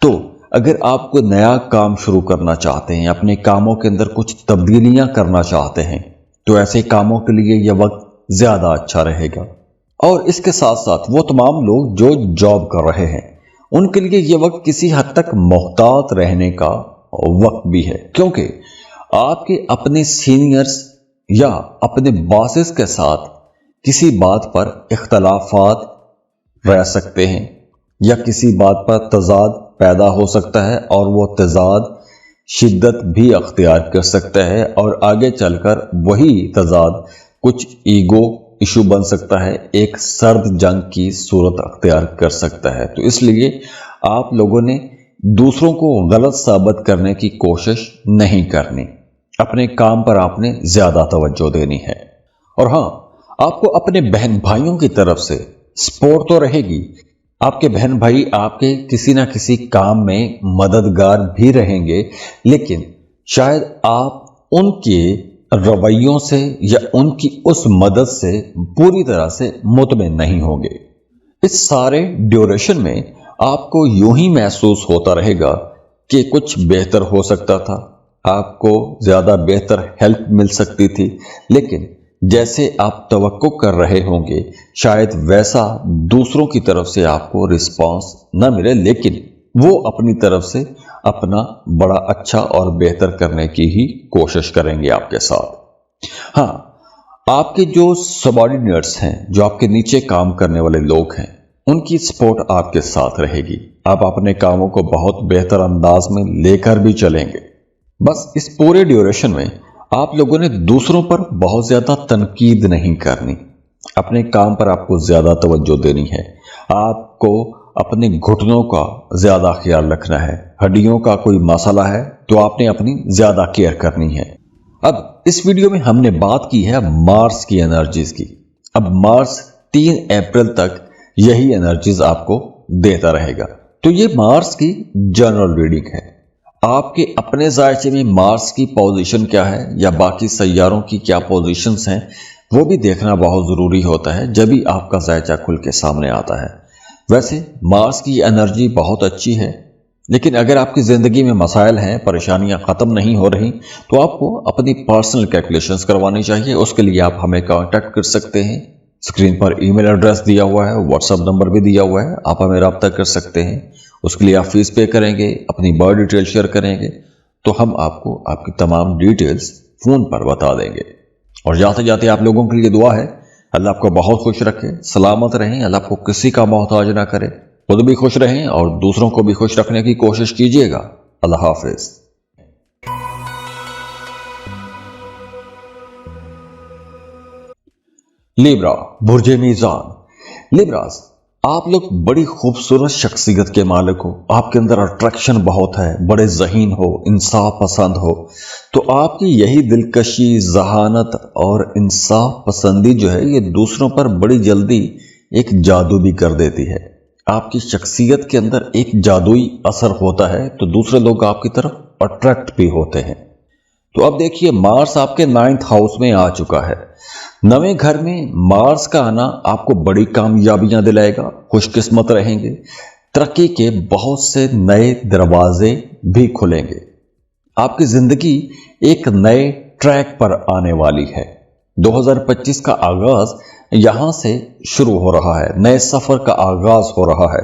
تو اگر آپ کو نیا کام شروع کرنا چاہتے ہیں، اپنے کاموں کے اندر کچھ تبدیلیاں کرنا چاہتے ہیں، تو ایسے کاموں کے لیے یہ وقت زیادہ اچھا رہے گا۔ اور اس کے ساتھ ساتھ وہ تمام لوگ جو جاب کر رہے ہیں، ان کے لیے یہ وقت کسی حد تک محتاط رہنے کا وقت بھی ہے، کیونکہ آپ کے اپنے سینئرز یا اپنے باسز کے ساتھ کسی بات پر اختلافات رہ سکتے ہیں، یا کسی بات پر تضاد پیدا ہو سکتا ہے، اور وہ تضاد شدت بھی اختیار کر سکتا ہے، اور آگے چل کر وہی تضاد کچھ ایگو ایشو بن سکتا ہے، ایک سرد جنگ کی صورت اختیار کر سکتا ہے۔ تو اس لیے آپ لوگوں نے دوسروں کو غلط ثابت کرنے کی کوشش نہیں کرنی، اپنے کام پر آپ نے زیادہ توجہ دینی ہے۔ اور ہاں، آپ کو اپنے بہن بھائیوں کی طرف سے سپورٹ تو رہے گی، آپ کے بہن بھائی آپ کے کسی نہ کسی کام میں مددگار بھی رہیں گے، لیکن شاید آپ ان کے رویوں سے یا ان کی اس مدد سے پوری طرح سے مطمئن نہیں ہوں گے۔ اس سارے ڈیوریشن میں آپ کو یوں ہی محسوس ہوتا رہے گا کہ کچھ بہتر ہو سکتا تھا، آپ کو زیادہ بہتر ہیلپ مل سکتی تھی، لیکن جیسے آپ توقع کر رہے ہوں گے شاید ویسا دوسروں کی طرف سے آپ کو رسپانس نہ ملے، لیکن وہ اپنی طرف سے اپنا بڑا اچھا اور بہتر کرنے کی ہی کوشش کریں گے آپ کے ساتھ۔ ہاں، آپ کے جو سبارڈینیٹس ہیں، جو آپ کے نیچے کام کرنے والے لوگ ہیں، ان کی سپورٹ آپ کے ساتھ رہے گی، آپ اپنے کاموں کو بہت بہتر انداز میں لے کر بھی چلیں گے۔ بس اس پورے ڈیوریشن میں آپ لوگوں نے دوسروں پر بہت زیادہ تنقید نہیں کرنی، اپنے کام پر آپ کو زیادہ توجہ دینی ہے، آپ کو اپنے گھٹنوں کا زیادہ خیال رکھنا ہے، ہڈیوں کا کوئی مسئلہ ہے تو آپ نے اپنی زیادہ کیئر کرنی ہے۔ اب اس ویڈیو میں ہم نے بات کی ہے مارس کی انرجیز کی۔ اب مارس 3 اپریل تک یہی انرجیز آپ کو دیتا رہے گا، تو یہ مارس کی جنرل ریڈنگ ہے۔ آپ کے اپنے ذائچے میں مارس کی پوزیشن کیا ہے یا باقی سیاروں کی کیا پوزیشنز ہیں، وہ بھی دیکھنا بہت ضروری ہوتا ہے جب ہی آپ کا ذائچہ کھل کے سامنے آتا ہے۔ ویسے مارس کی انرجی بہت اچھی ہے، لیکن اگر آپ کی زندگی میں مسائل ہیں، پریشانیاں ختم نہیں ہو رہی، تو آپ کو اپنی پرسنل کیلکولیشنز کروانی چاہیے۔ اس کے لیے آپ ہمیں کانٹیکٹ کر سکتے ہیں، اسکرین پر ای میل ایڈریس دیا ہوا ہے، واٹس ایپ نمبر بھی دیا ہوا ہے، آپ ہمیں رابطہ کر سکتے ہیں۔ اس کے لیے آپ فیس پے کریں گے، اپنی برتھ ڈیٹیل شیئر کریں گے، تو ہم آپ کو آپ کی تمام ڈیٹیلز فون پر بتا دیں گے۔ اور جاتے جاتے آپ لوگوں کے لیے دعا ہے، اللہ آپ کو بہت خوش رکھے، سلامت رہیں، اللہ آپ کو کسی کا محتاج نہ کرے، خود بھی خوش رہیں اور دوسروں کو بھی خوش رکھنے کی کوشش کیجیے گا۔ اللہ حافظ۔ لیبرا، برج میزان۔ لیبراز، آپ لوگ بڑی خوبصورت شخصیت کے مالک ہو، آپ کے اندر اٹریکشن بہت ہے، بڑے ذہین ہو، انصاف پسند ہو، تو آپ کی یہی دلکشی، ذہانت اور انصاف پسندی جو ہے یہ دوسروں پر بڑی جلدی ایک جادو بھی کر دیتی ہے۔ آپ کی شخصیت کے اندر ایک جادوئی اثر ہوتا ہے تو دوسرے لوگ آپ کی طرف اٹریکٹ بھی ہوتے ہیں۔ تو اب دیکھیے، مارس آپ کے 9th ہاؤس میں آ چکا ہے۔ 9ویں گھر میں مارس کا آنا آپ کو بڑی کامیابیاں دلائے گا، خوش قسمت رہیں گے، ترقی کے بہت سے نئے دروازے بھی کھلیں گے، آپ کی زندگی ایک نئے ٹریک پر آنے والی ہے۔ 2025 का आगाज यहां से शुरू हो रहा है, नए सफर का आगाज हो रहा है।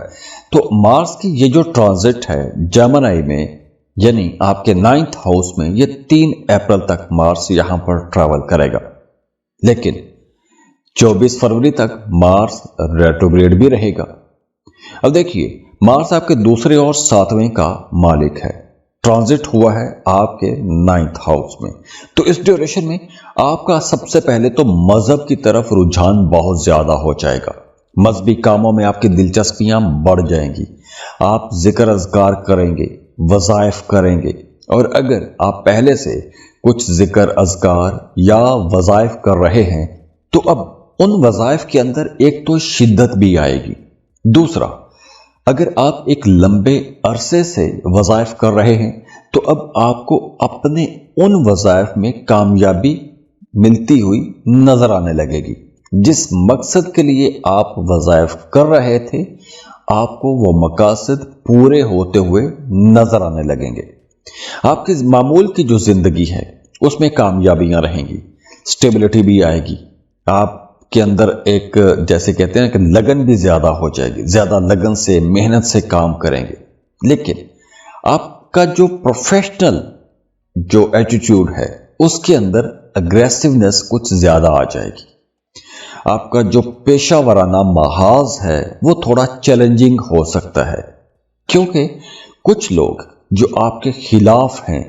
तो मार्स की ये जो ट्रांजिट है जेमिनी में, यानी आपके 9th हाउस में, ये 3 अप्रैल तक मार्स यहां पर ट्रैवल करेगा। लेकिन 24 फरवरी तक मार्स रेट्रोग्रेड भी रहेगा। अब देखिए, मार्स आपके दूसरे और 7वें का मालिक है, ट्रांजिट हुआ है आपके 9th हाउस में। तो इस ड्यूरेशन में आपका सबसे पहले तो मजहब की तरफ रुझान बहुत ज्यादा हो जाएगा। मजहबी कामों में आपकी दिलचस्पियां बढ़ जाएंगी। आप जिक्र अज़कार करेंगे, वज़ाइफ करेंगे, और अगर आप पहले से कुछ जिक्र अज़कार या वज़ाइफ कर रहे हैं तो अब उन वज़ाइफ के अंदर एक तो शिद्दत भी आएगी। दूसरा, अगर आप एक लंबे अरसे से वज़ाइफ कर रहे हैं तो अब आपको अपने उन वज़ाइफ में कामयाबी मिलती हुई नजर आने लगेगी। जिस मकसद के लिए आप वज़ाइफ कर रहे थे, आपको वो मकासद पूरे होते हुए नजर आने लगेंगे। आपकी मामूल की जो जिंदगी है उसमें कामयाबियां रहेंगी, स्टेबिलिटी भी आएगी। आप के अंदर एक, जैसे कहते हैं कि लगन भी ज्यादा हो जाएगी, ज्यादा लगन से, मेहनत से काम करेंगे। लेकिन आपका जो प्रोफेशनल जो एटीट्यूड है उसके अंदर अग्रेसिवनेस कुछ ज्यादा आ जाएगी। आपका जो पेशा वराना महाज है वो थोड़ा चैलेंजिंग हो सकता है, क्योंकि कुछ लोग जो आपके खिलाफ हैं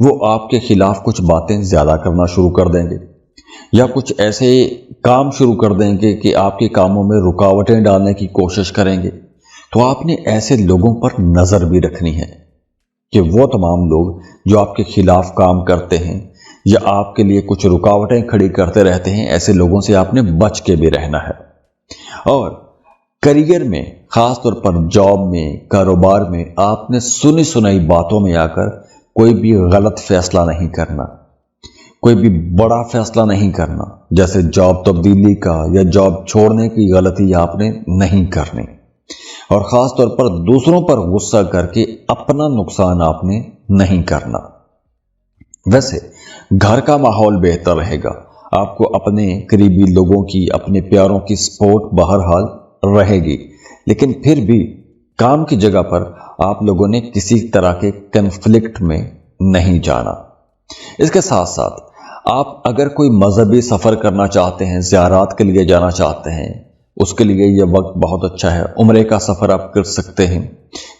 वो आपके खिलाफ कुछ बातें ज्यादा करना शुरू कर देंगे, या कुछ ऐसे काम शुरू कर देंगे कि आपके कामों में रुकावटें डालने की कोशिश करेंगे। तो आपने ऐसे लोगों पर नजर भी रखनी है कि वो तमाम लोग जो आपके खिलाफ काम करते हैं या आपके लिए कुछ रुकावटें खड़ी करते रहते हैं, ऐसे लोगों से आपने बच के भी रहना है। और करियर में, खासतौर पर जॉब में, कारोबार में, आपने सुनी सुनाई बातों में आकर कोई भी गलत फैसला नहीं करना, कोई भी बड़ा फैसला नहीं करना, जैसे जॉब तब्दीली का या जॉब छोड़ने की गलती आपने नहीं करनी, और खास तौर पर दूसरों पर गुस्सा करके अपना नुकसान आपने नहीं करना। वैसे घर का माहौल बेहतर रहेगा, आपको अपने करीबी लोगों की, अपने प्यारों की सपोर्ट बहरहाल रहेगी, लेकिन फिर भी काम की जगह पर आप लोगों ने किसी तरह के कन्फ्लिक्ट में नहीं जाना। इसके साथ साथ आप अगर कोई मजहबी सफर करना चाहते हैं, ज़ियारत के लिए जाना चाहते हैं, उसके लिए यह वक्त बहुत अच्छा है। उम्रे का सफर आप कर सकते हैं,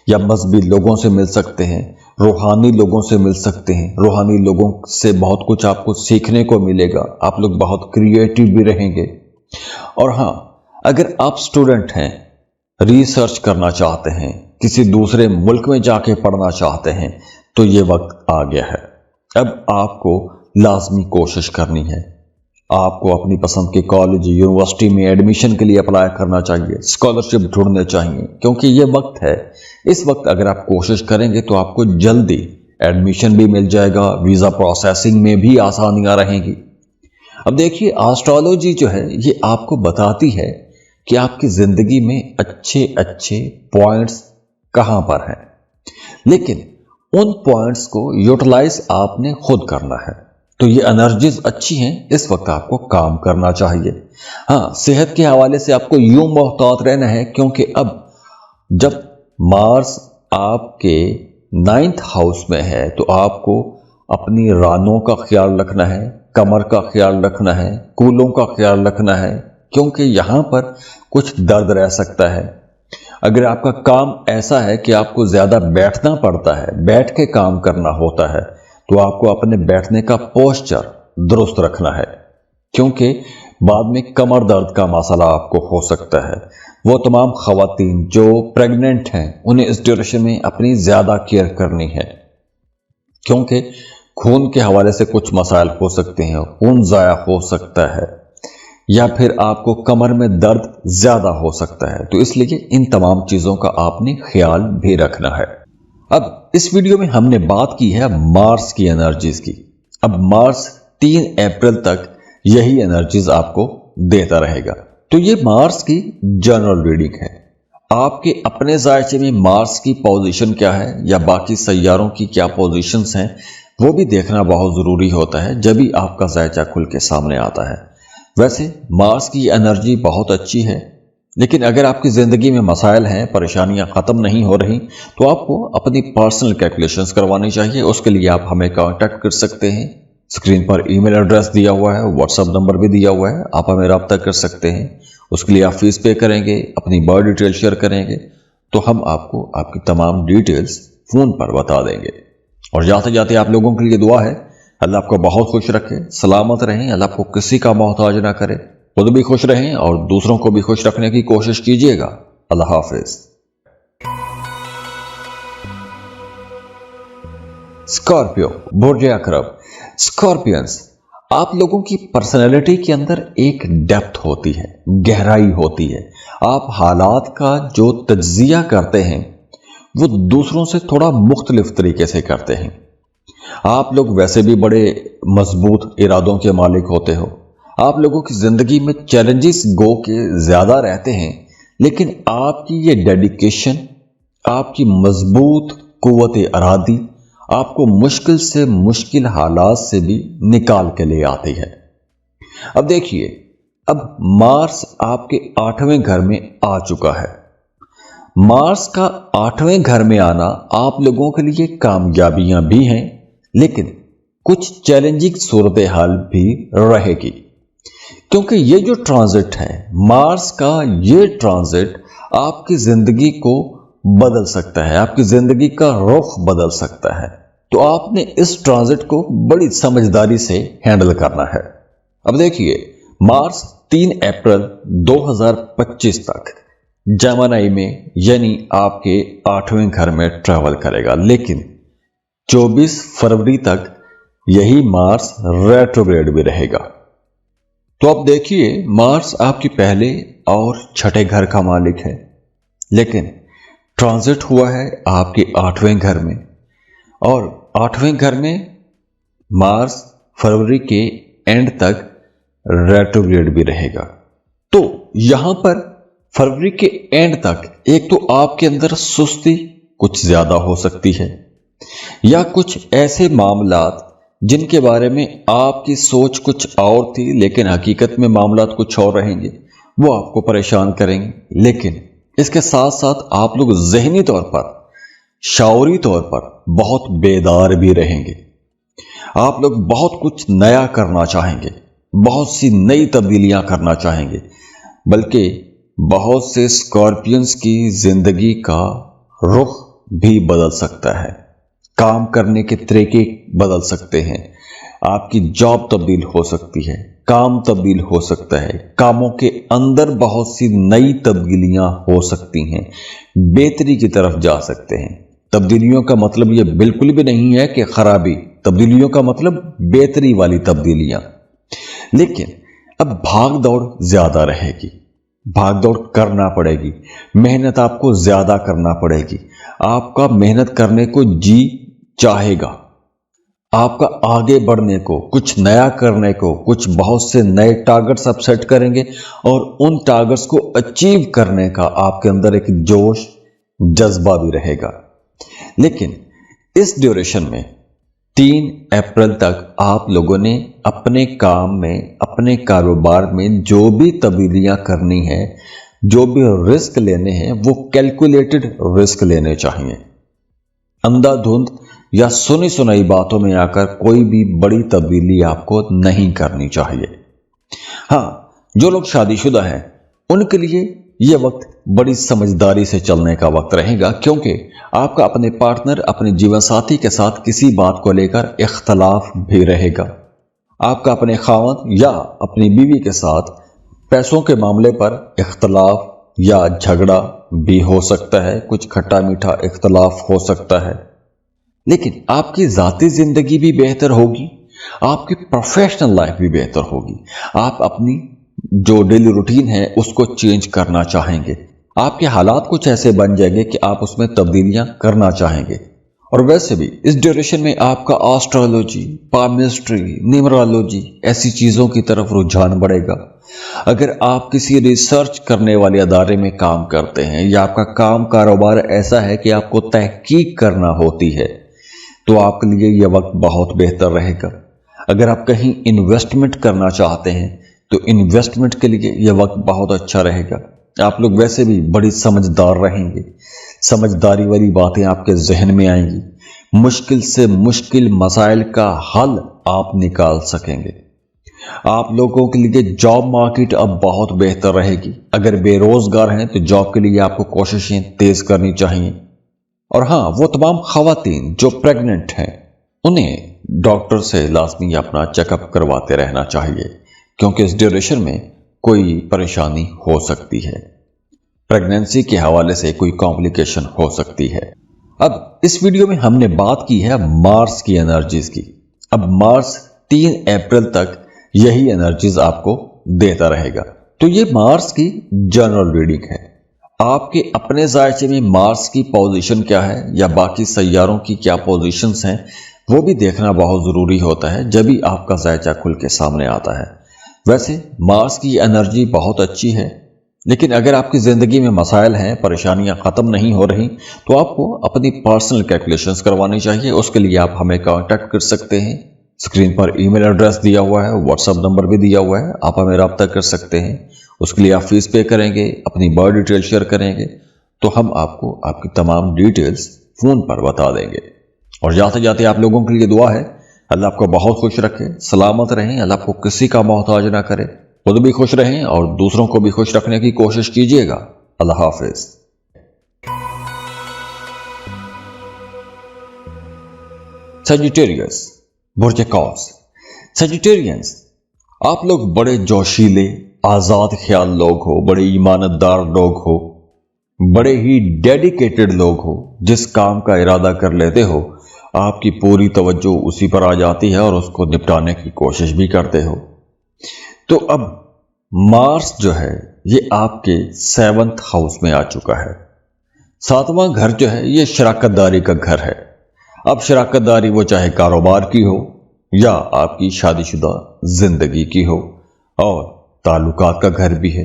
या मजहबी लोगों से मिल सकते हैं, रूहानी लोगों से मिल सकते हैं। रूहानी लोगों से बहुत कुछ आपको सीखने को मिलेगा, आप लोग बहुत क्रिएटिव भी रहेंगे। और हाँ, अगर आप स्टूडेंट हैं, रिसर्च करना चाहते हैं, किसी दूसरे मुल्क में जाके पढ़ना चाहते हैं, तो ये वक्त आ गया है। अब आपको लाजमी कोशिश करनी है, आपको अपनी पसंद के कॉलेज, यूनिवर्सिटी में एडमिशन के लिए अप्लाई करना चाहिए, स्कॉलरशिप ढूंढने चाहिए, क्योंकि ये वक्त है। इस वक्त अगर आप कोशिश करेंगे तो आपको जल्दी एडमिशन भी मिल जाएगा, वीज़ा प्रोसेसिंग में भी आसानियां रहेंगी। अब देखिए, एस्ट्रोलॉजी जो है ये आपको बताती है कि आपकी ज़िंदगी में अच्छे अच्छे पॉइंट्स कहाँ पर हैं, लेकिन उन पॉइंट्स को यूटिलाइज आपने खुद करना है। तो ये एनर्जीज अच्छी हैं, इस वक्त आपको काम करना चाहिए। हाँ, सेहत के हवाले से आपको यूं मोहतात रहना है, क्योंकि अब जब मार्स आपके 9th हाउस में है तो आपको अपनी रानों का ख्याल रखना है, कमर का ख्याल रखना है, कूलों का ख्याल रखना है, क्योंकि यहां पर कुछ दर्द रह सकता है। अगर आपका काम ऐसा है कि आपको ज्यादा बैठना पड़ता है, बैठ के काम करना होता है, तो आपको अपने बैठने का पोस्चर दुरुस्त रखना है, क्योंकि बाद में कमर दर्द का मसला आपको हो सकता है। वो तमाम खवातीन जो प्रेग्नेंट हैं उन्हें इस ड्यूरेशन में अपनी ज्यादा केयर करनी है, क्योंकि खून के हवाले से कुछ मसाइल हो सकते हैं, खून ज़ाया हो सकता है, या फिर आपको कमर में दर्द ज्यादा हो सकता है। तो इसलिए इन तमाम चीजों का आपने ख्याल भी रखना है। अब इस वीडियो में हमने बात की है मार्स की एनर्जीज की। अब मार्स 3 अप्रैल तक यही एनर्जीज आपको देता रहेगा। तो ये मार्स की जनरल रीडिंग है। आपके अपने जायचे में मार्स की पोजीशन क्या है या बाकी सैयारों की क्या पोजीशंस हैं, وہ بھی دیکھنا بہت ضروری ہوتا ہے جب ہی آپ کا ذائچہ کھل کے سامنے آتا ہے۔ ویسے مارس کی انرجی بہت اچھی ہے، لیکن اگر آپ کی زندگی میں مسائل ہیں، پریشانیاں ختم نہیں ہو رہی، تو آپ کو اپنی پرسنل کیلکولیشنز کروانی چاہیے۔ اس کے لیے آپ ہمیں کانٹیکٹ کر سکتے ہیں۔ اسکرین پر ای میل ایڈریس دیا ہوا ہے، واٹس ایپ نمبر بھی دیا ہوا ہے، آپ ہمیں رابطہ کر سکتے ہیں۔ اس کے لیے آپ فیس پے کریں گے، اپنی برتھ ڈیٹیل شیئر کریں گے، تو ہم آپ کو آپ کی تمام ڈیٹیلز فون پر بتا دیں گے۔ اور جاتے جاتے آپ لوگوں کے لیے دعا ہے، اللہ آپ کو بہت خوش رکھے، سلامت رہیں، اللہ آپ کو کسی کا محتاج نہ کرے، خود بھی خوش رہیں اور دوسروں کو بھی خوش رکھنے کی کوشش کیجیے گا۔ اللہ حافظ۔ اسکارپیو، برج عقرب۔ اسکارپینز، آپ لوگوں کی پرسنالٹی کے اندر ایک ڈیپتھ ہوتی ہے، گہرائی ہوتی ہے۔ آپ حالات کا جو تجزیہ کرتے ہیں وہ دوسروں سے تھوڑا مختلف طریقے سے کرتے ہیں۔ آپ لوگ ویسے بھی بڑے مضبوط ارادوں کے مالک ہوتے ہو۔ آپ لوگوں کی زندگی میں چیلنجز گو کے زیادہ رہتے ہیں، لیکن آپ کی یہ ڈیڈیکیشن، آپ کی مضبوط قوت ارادی آپ کو مشکل سے مشکل حالات سے بھی نکال کے لے آتی ہے۔ اب دیکھیے، اب مارس آپ کے 8ویں گھر میں آ چکا ہے۔ مارس کا 8ویں گھر میں آنا آپ لوگوں کے لیے کامیابیاں بھی ہیں، لیکن کچھ چیلنجنگ صورتحال بھی رہے گی، کیونکہ یہ جو ٹرانزٹ ہے مارس کا، یہ ٹرانزٹ آپ کی زندگی کو بدل سکتا ہے، آپ کی زندگی کا رخ بدل سکتا ہے۔ تو آپ نے اس ٹرانزٹ کو بڑی سمجھداری سے ہینڈل کرنا ہے۔ اب دیکھیے، مارس 3 اپریل 2025 تک جیمنائی میں یعنی آپ کے 8ویں گھر میں ٹریول کرے گا، لیکن 24 فروری تک یہی مارس ریٹروگریڈ بھی رہے گا۔ تو اب دیکھیے، مارس آپ کی پہلے اور 6ٹھے گھر کا مالک ہے، لیکن ٹرانزٹ ہوا ہے آپ کے 8ویں گھر میں، اور 8ویں گھر میں مارس فروری کے اینڈ تک ریٹروگریڈ بھی رہے گا۔ تو یہاں پر فروری کے اینڈ تک ایک تو آپ کے اندر سستی کچھ زیادہ ہو سکتی ہے، یا کچھ ایسے معاملات جن کے بارے میں آپ کی سوچ کچھ اور تھی لیکن حقیقت میں معاملات کچھ اور رہیں گے، وہ آپ کو پریشان کریں گے۔ لیکن اس کے ساتھ ساتھ آپ لوگ ذہنی طور پر، شعوری طور پر بہت بیدار بھی رہیں گے۔ آپ لوگ بہت کچھ نیا کرنا چاہیں گے، بہت سی نئی تبدیلیاں کرنا چاہیں گے، بلکہ بہت سے اسکارپینز کی زندگی کا رخ بھی بدل سکتا ہے، کام کرنے کے طریقے بدل سکتے ہیں، آپ کی جاب تبدیل ہو سکتی ہے، کام تبدیل ہو سکتا ہے، کاموں کے اندر بہت سی نئی تبدیلیاں ہو سکتی ہیں، بہتری کی طرف جا سکتے ہیں۔ تبدیلیوں کا مطلب یہ بالکل بھی نہیں ہے کہ خرابی، تبدیلیوں کا مطلب بہتری والی تبدیلیاں۔ لیکن اب بھاگ دوڑ زیادہ رہے گی، بھاگ دوڑ کرنا پڑے گی، محنت آپ کو زیادہ کرنا پڑے گی، آپ کا محنت کرنے کو جی چاہے گا، آپ کا آگے بڑھنے کو، کچھ نیا کرنے کو، کچھ بہت سے نئے ٹارگٹس آپ سیٹ کریں گے، اور ان ٹارگٹس کو اچیو کرنے کا آپ کے اندر ایک جوش، جذبہ بھی رہے گا۔ لیکن اس ڈیوریشن میں 3 اپریل تک آپ لوگوں نے اپنے کام میں، اپنے کاروبار میں جو بھی تبدیلیاں کرنی ہیں، جو بھی رسک لینے ہیں، وہ کیلکولیٹڈ رسک لینے چاہیے۔ اندھا دھند یا سنی سنائی باتوں میں آ کر کوئی بھی بڑی تبدیلی آپ کو نہیں کرنی چاہیے۔ ہاں، جو لوگ شادی شدہ ہیں ان کے لیے یہ وقت بڑی سمجھداری سے چلنے کا وقت رہے گا، کیونکہ آپ کا اپنے پارٹنر، اپنے جیون ساتھی کے ساتھ کسی بات کو لے کر اختلاف بھی رہے گا۔ آپ کا اپنے خاوند یا اپنی بیوی کے ساتھ پیسوں کے معاملے پر اختلاف یا جھگڑا بھی ہو سکتا ہے، کچھ کھٹا میٹھا اختلاف ہو سکتا ہے۔ لیکن آپ کی ذاتی زندگی بھی بہتر ہوگی، آپ کی پروفیشنل لائف بھی بہتر ہوگی۔ آپ اپنی جو ڈیلی روٹین ہے اس کو چینج کرنا چاہیں گے، آپ کے حالات کچھ ایسے بن جائیں گے کہ آپ اس میں تبدیلیاں کرنا چاہیں گے۔ اور ویسے بھی اس ڈیوریشن میں آپ کا آسٹرالوجی، پالمسٹری، نیمرالوجی ایسی چیزوں کی طرف رجحان بڑھے گا۔ اگر آپ کسی ریسرچ کرنے والے ادارے میں کام کرتے ہیں، یا آپ کا کام کاروبار ایسا ہے کہ آپ کو تحقیق کرنا ہوتی ہے، तो आपके लिए यह वक्त बहुत बेहतर रहेगा। अगर आप कहीं इन्वेस्टमेंट करना चाहते हैं तो इन्वेस्टमेंट के लिए यह वक्त बहुत अच्छा रहेगा। आप लोग वैसे भी बड़ी समझदार रहेंगे, समझदारी वाली बातें आपके जहन में आएंगी, मुश्किल से मुश्किल मसाइल का हल आप निकाल सकेंगे। आप लोगों के लिए जॉब मार्केट अब बहुत बेहतर रहेगी। अगर बेरोजगार हैं तो जॉब के लिए आपको कोशिशें तेज करनी चाहिए। और हाँ, वो तमाम खवातीन जो प्रेग्नेंट हैं उन्हें डॉक्टर से लाजमी अपना चेकअप करवाते रहना चाहिए, क्योंकि इस ड्यूरेशन में कोई परेशानी हो सकती है, प्रेगनेंसी के हवाले से कोई कॉम्प्लिकेशन हो सकती है। अब इस वीडियो में हमने बात की है मार्स की एनर्जीज की। अब मार्स 3 अप्रैल तक यही एनर्जीज आपको देता रहेगा। तो ये मार्स की जनरल रीडिंग है। आपके अपने जायचे में मार्स की पोजीशन क्या है या बाकी सैयारों की क्या पोजीशंस हैं, वो भी देखना बहुत ज़रूरी होता है जब भी आपका जायचा खुल के सामने आता है। वैसे मार्स की एनर्जी बहुत अच्छी है, लेकिन अगर आपकी ज़िंदगी में मसाइल हैं, परेशानियां ख़त्म नहीं हो रही, तो आपको अपनी पर्सनल कैलकुलेशंस करवानी चाहिए। उसके लिए आप हमें कांटेक्ट कर सकते हैं। स्क्रीन पर ईमेल एड्रेस दिया हुआ है, व्हाट्सएप नंबर भी दिया हुआ है, आप हमें रब्ता कर सकते हैं। उसके लिए आप फीस पे करेंगे, अपनी बर्थ डिटेल शेयर करेंगे, तो हम आपको आपकी तमाम डिटेल्स फ़ोन पर बता देंगे। और जाते जाते आप लोगों के लिए दुआ है, अल्लाह आपको बहुत खुश रखे, सलामत रहें, अल्लाह आपको किसी का मोहताज ना करे, खुद भी खुश रहें और दूसरों को भी खुश रखने की कोशिश कीजिएगा। अल्लाह हाफिज। सजिटेरियस, बुर्ज कौस। सजिटेरियंस, आप लोग बड़े जोशीले, आजाद ख्याल लोग हो, बड़े ईमानदार लोग हो, बड़े ही डेडिकेटेड लोग हो। जिस काम का इरादा कर लेते हो आपकी पूरी तवज्जो उसी पर आ जाती है और उसको निपटाने की कोशिश भी करते हो। तो अब मार्स जो है ये आपके 7th हाउस में आ चुका है। 7वां घर जो है ये शराकतदारी का घर है। अब शराकतदारी वो चाहे कारोबार की हो या आपकी शादीशुदा जिंदगी की हो, और ताल्लुकात का घर भी है।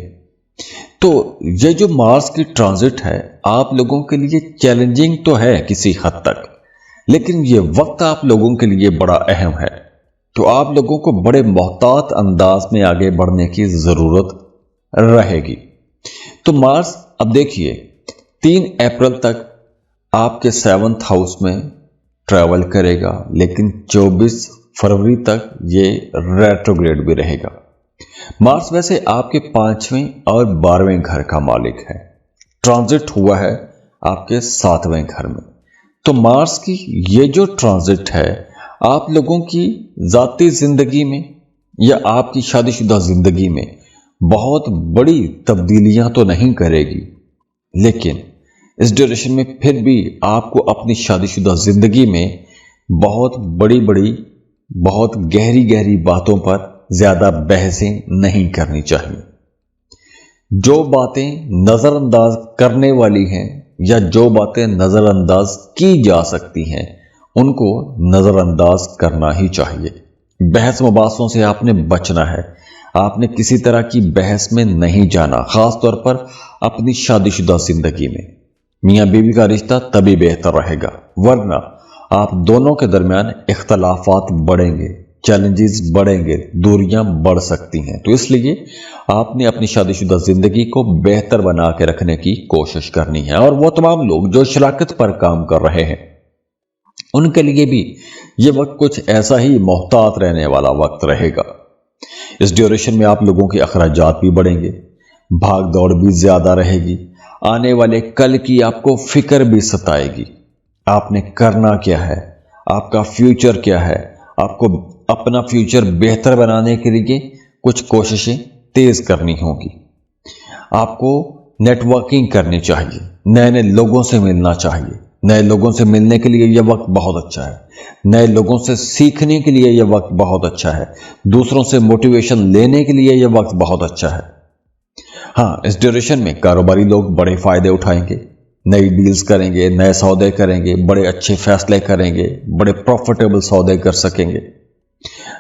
तो ये जो मार्स की ट्रांजिट है आप लोगों के लिए चैलेंजिंग तो है किसी हद तक, लेकिन ये वक्त आप लोगों के लिए बड़ा अहम है। तो आप लोगों को बड़े मोहतात अंदाज में आगे बढ़ने की जरूरत रहेगी। तो मार्स अब देखिए 3 अप्रैल तक आपके 7th हाउस में ट्रैवल करेगा, लेकिन 24 फरवरी तक ये रेट्रोग्रेड भी रहेगा। मार्स वैसे आपके 5वें और 12वें घर का मालिक है, ट्रांजिट हुआ है आपके 7वें घर में। तो मार्स की ये जो ट्रांजिट है आप लोगों की जाती जिंदगी में या आपकी शादीशुदा जिंदगी में बहुत बड़ी तब्दीलियां तो नहीं करेगी, लेकिन इस ड्यूरेशन में फिर भी आपको अपनी शादीशुदा जिंदगी में बहुत बड़ी बड़ी, बहुत गहरी गहरी बातों पर ज्यादा बहसें नहीं करनी चाहिए। जो बातें नजरअंदाज करने वाली हैं या जो बातें नजरअंदाज की जा सकती हैं उनको नजरअंदाज करना ही चाहिए। बहस मुबासों से आपने बचना है। आपने किसी तरह की बहस में नहीं जाना, खास तौर पर अपनी शादीशुदा जिंदगी में। मियां बीवी का रिश्ता तभी बेहतर रहेगा, वरना आप दोनों के दरमियान इख्तलाफात बढ़ेंगे, चैलेंजेस बढ़ेंगे, दूरियां बढ़ सकती हैं। तो इसलिए आपने अपनी शादीशुदा जिंदगी को बेहतर बना के रखने की कोशिश करनी है। और वो तमाम लोग जो शराकत पर काम कर रहे हैं उनके लिए भी ये वक्त कुछ ऐसा ही मोहतात रहने वाला वक्त रहेगा। इस ड्यूरेशन में आप लोगों के अखराजात भी बढ़ेंगे, भाग दौड़ भी ज्यादा रहेगी, आने वाले कल की आपको फिक्र भी सताएगी। आपने करना क्या है, आपका फ्यूचर क्या है, आपको अपना फ्यूचर बेहतर बनाने के लिए कुछ कोशिशें तेज करनी होगी। आपको नेटवर्किंग करनी चाहिए, नए नए लोगों से मिलना चाहिए। नए लोगों से मिलने के लिए यह वक्त बहुत अच्छा है, नए लोगों से सीखने के लिए यह वक्त बहुत अच्छा है, दूसरों से मोटिवेशन लेने के लिए यह वक्त बहुत अच्छा है। हाँ, इस ड्यूरेशन में कारोबारी लोग बड़े फायदे उठाएंगे, नई डील्स करेंगे, नए सौदे करेंगे, बड़े अच्छे फैसले करेंगे, बड़े प्रॉफिटेबल सौदे कर सकेंगे।